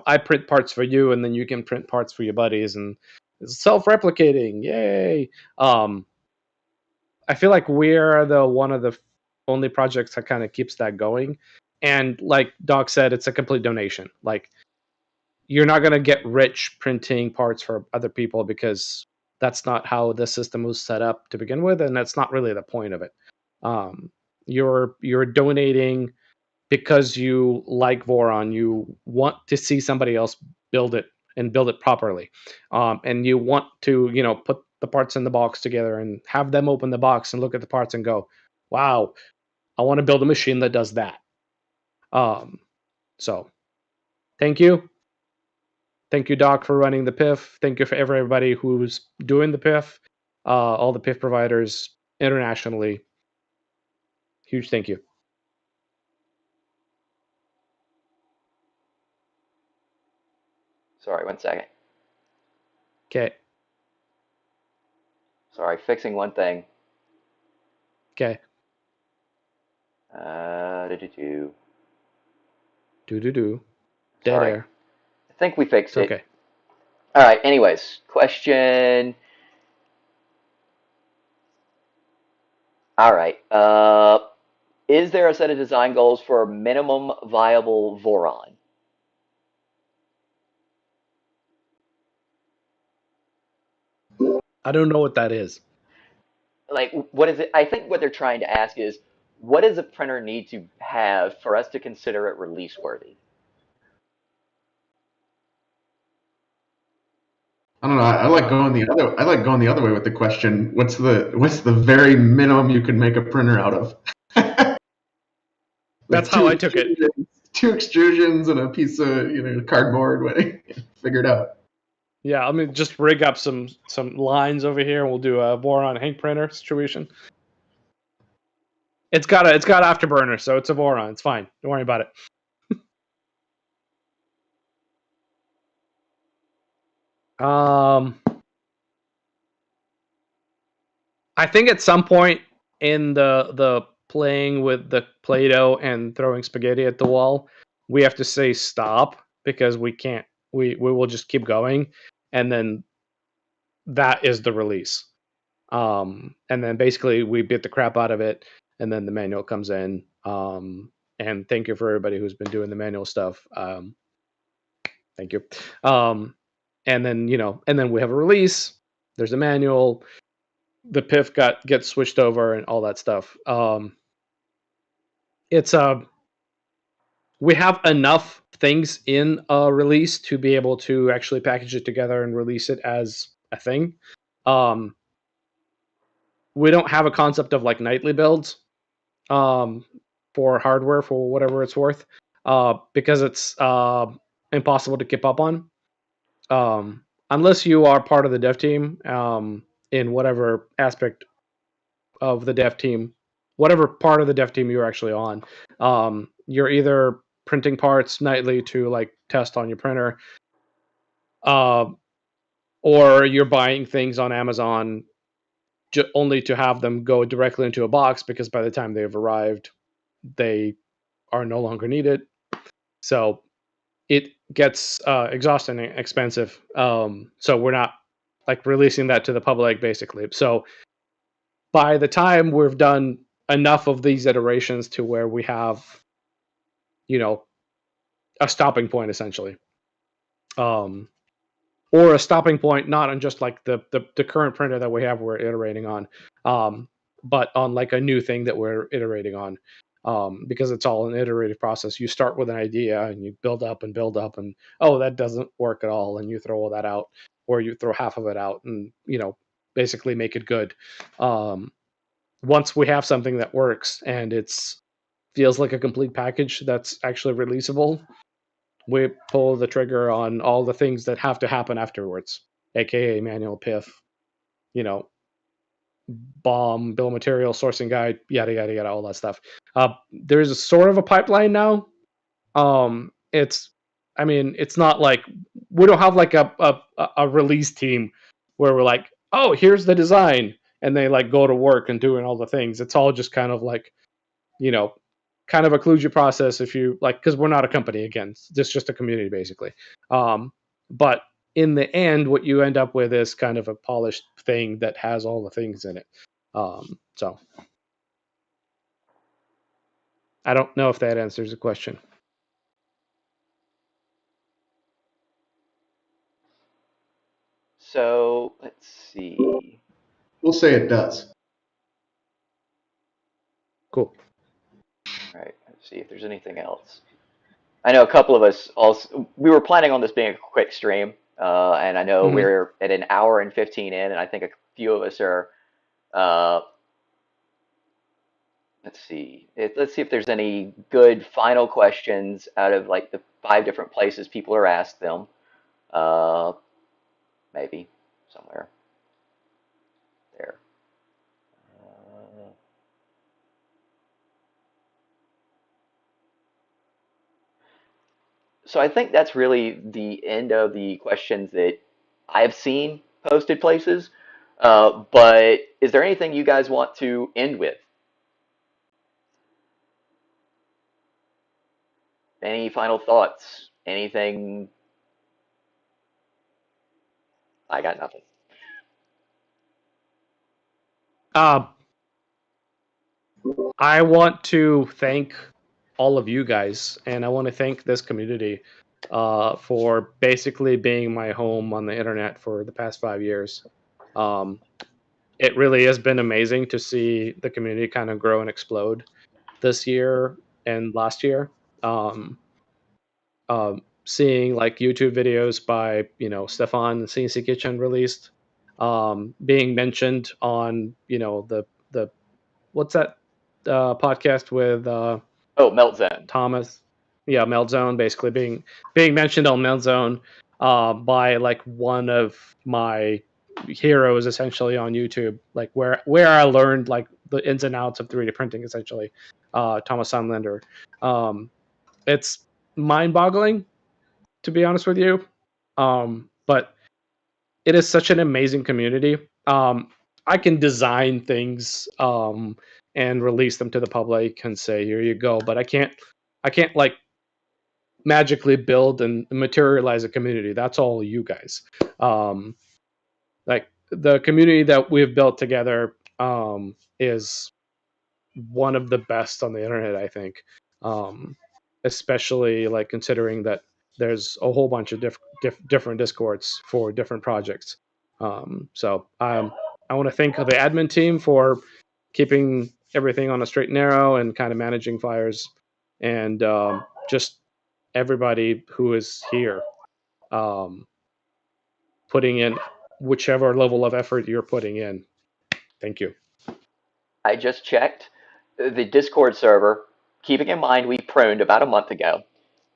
I print parts for you, and then you can print parts for your buddies, and it's self-replicating. Yay! I feel like we're the one of the only projects that kind of keeps that going. And like Doc said, it's a complete donation. Like, you're not going to get rich printing parts for other people, because that's not how the system was set up to begin with, and that's not really the point of it. You're donating because you like Voron. You want to see somebody else build it, and build it properly, and you want to put the parts in the box together and have them open the box and look at the parts and go, wow, I want to build a machine that does that. So thank you. Thank you, Doc, for running the PIF. Thank you for everybody who's doing the PIF, all the PIF providers internationally. Huge thank you. Sorry, 1 second. Okay. Sorry, fixing one thing. Okay. Do-do-do. Do. Dead Sorry. air. I think we fixed It's it. okay. All right. Anyways, question. All right. Is there a set of design goals for minimum viable Voron? I don't know what that is. Like, what is it? I think what they're trying to ask is, what does a printer need to have for us to consider it release worthy? I don't know. I like going the other. I like going the other way with the question. What's the very minimum you can make a printer out of? That's Like how I took it. two extrusions and a piece of cardboard. Figure it out. Yeah, I'm gonna just rig up some lines over here, and we'll do a Voron Hank printer situation. It's got afterburner, so it's a Voron. It's fine. Don't worry about it. I think at some point in the playing with the Play-Doh and throwing spaghetti at the wall, we have to say stop because we can't. We will just keep going, and then that is the release. And then basically we beat the crap out of it, and then the manual comes in. And thank you for everybody who's been doing the manual stuff. Thank you. And then and then we have a release. There's a manual. The PIF gets switched over and all that stuff. It's we have enough things in a release to be able to actually package it together and release it as a thing. We don't have a concept of like nightly builds for hardware for whatever it's worth because it's impossible to keep up on unless you are part of the dev team in whatever aspect of the dev team, whatever part of the dev team you're actually on. You're either printing parts nightly to like test on your printer, or you're buying things on Amazon only to have them go directly into a box because by the time they've arrived, they are no longer needed. So it gets exhausting and expensive. So we're not like releasing that to the public basically. So by the time we've done enough of these iterations to where we have, a stopping point essentially, or a stopping point not on just like the current printer that we have we're iterating on, but on like a new thing that we're iterating on, because it's all an iterative process. You start with an idea and you build up and build up, and oh, that doesn't work at all, and you throw all that out, or you throw half of it out, and basically make it good. Once we have something that works and it's feels like a complete package that's actually releasable, we pull the trigger on all the things that have to happen afterwards, aka manual PIF, you know, BOM, bill of material, sourcing guide, yada yada yada, all that stuff. There's a sort of a pipeline now. It's, I mean, it's not like we don't have like a release team where we're like, oh, here's the design, and they like go to work and doing all the things. It's all just kind of like, you know, kind of a kludgy process if you like, because we're not a company again. It's just a community basically. But in the end, what you end up with is kind of a polished thing that has all the things in it. So I don't know if that answers the question. So let's see. We'll say it does. Cool. All right, let's see if there's anything else. I know a couple of us also. We were planning on this being a quick stream, and I know Mhm. we're at an hour and 15 in, and I think a few of us are. Uh, let's see. Let's see if there's any good final questions out of like the 5 different places people are asked them. Uh, maybe somewhere there. Uh, so I think that's really the end of the questions that I have seen posted places. But is there anything you guys want to end with? Any final thoughts? Anything? I got nothing. I want to thank all of you guys, and I want to thank this community for basically being my home on the internet for the past 5 years. Um, it really has been amazing to see the community kind of grow and explode this year and last year. Um, Seeing like YouTube videos by Stefan the CNC Kitchen released, being mentioned on the what's that podcast with Oh, Melt Zone. Thomas, yeah, Melt Zone, basically being mentioned on Melt Zone by like one of my heroes essentially on YouTube, like where I learned like the ins and outs of 3D printing essentially, Thomas Sunlander. It's mind-boggling to be honest with you, but it is such an amazing community. I can design things and release them to the public and say here you go, but I can't like magically build and materialize a community. That's all you guys. Like the community that we've built together is one of the best on the internet, I think. Especially like considering that there's a whole bunch of different discords for different projects. So I want to thank the admin team for keeping everything on a straight and narrow and kind of managing fires, and just everybody who is here, um, putting in whichever level of effort you're putting in. Thank you. I just checked the Discord server, keeping in mind we pruned about a month ago,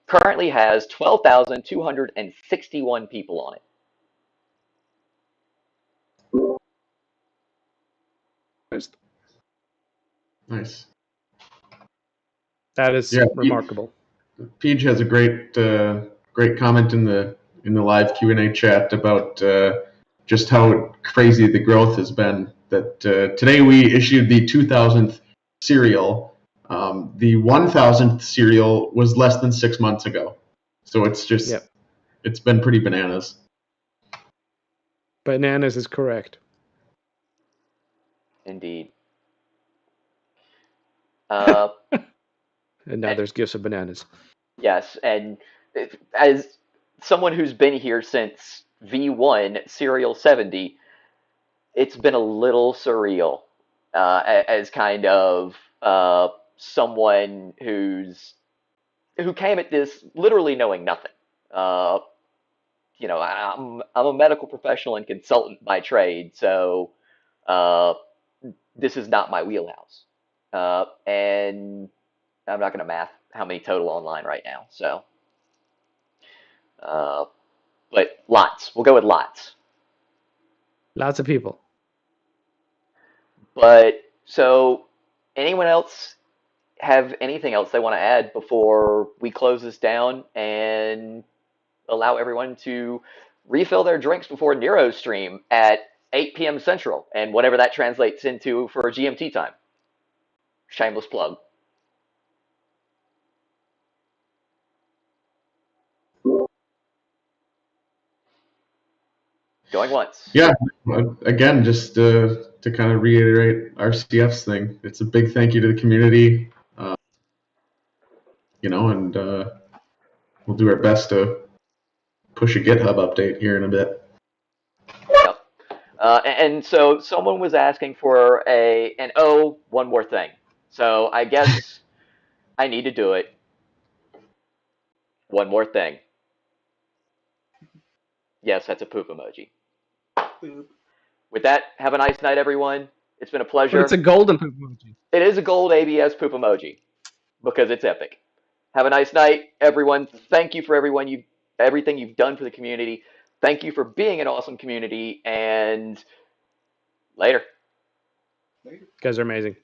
currently has 12,261 people on it. Nice. That is remarkable. Peach has a great comment in the live Q&A chat about just how crazy the growth has been. That today we issued the 2000th serial. The 1000th serial was less than 6 months ago. So it's just It's been pretty bananas. Bananas is correct. Indeed. And now there's gifts of bananas. Yes, and as someone who's been here since V1 Serial 70, it's been a little surreal as kind of someone who came at this literally knowing nothing. I'm a medical professional and consultant by trade, so this is not my wheelhouse, and I'm not going to math how many total online right now. So, but lots. We'll go with lots. Lots of people. But so, anyone else have anything else they want to add before we close this down and allow everyone to refill their drinks before Nero's stream at 8 p.m. Central and whatever that translates into for GMT time? Shameless plug. Going once. Yeah, again, just to kind of reiterate RCF's thing, it's a big thank you to the community, and we'll do our best to push a GitHub update here in a bit. Yep. And so someone was asking for one more thing. So I guess I need to do it. One more thing. Yes, that's a poop emoji. With that, have a nice night, everyone. It's been a pleasure. But it's a golden poop emoji. It is a gold ABS poop emoji because it's epic. Have a nice night, everyone. Thank you for everything you've done for the community. Thank you for being an awesome community, and later. You guys are amazing.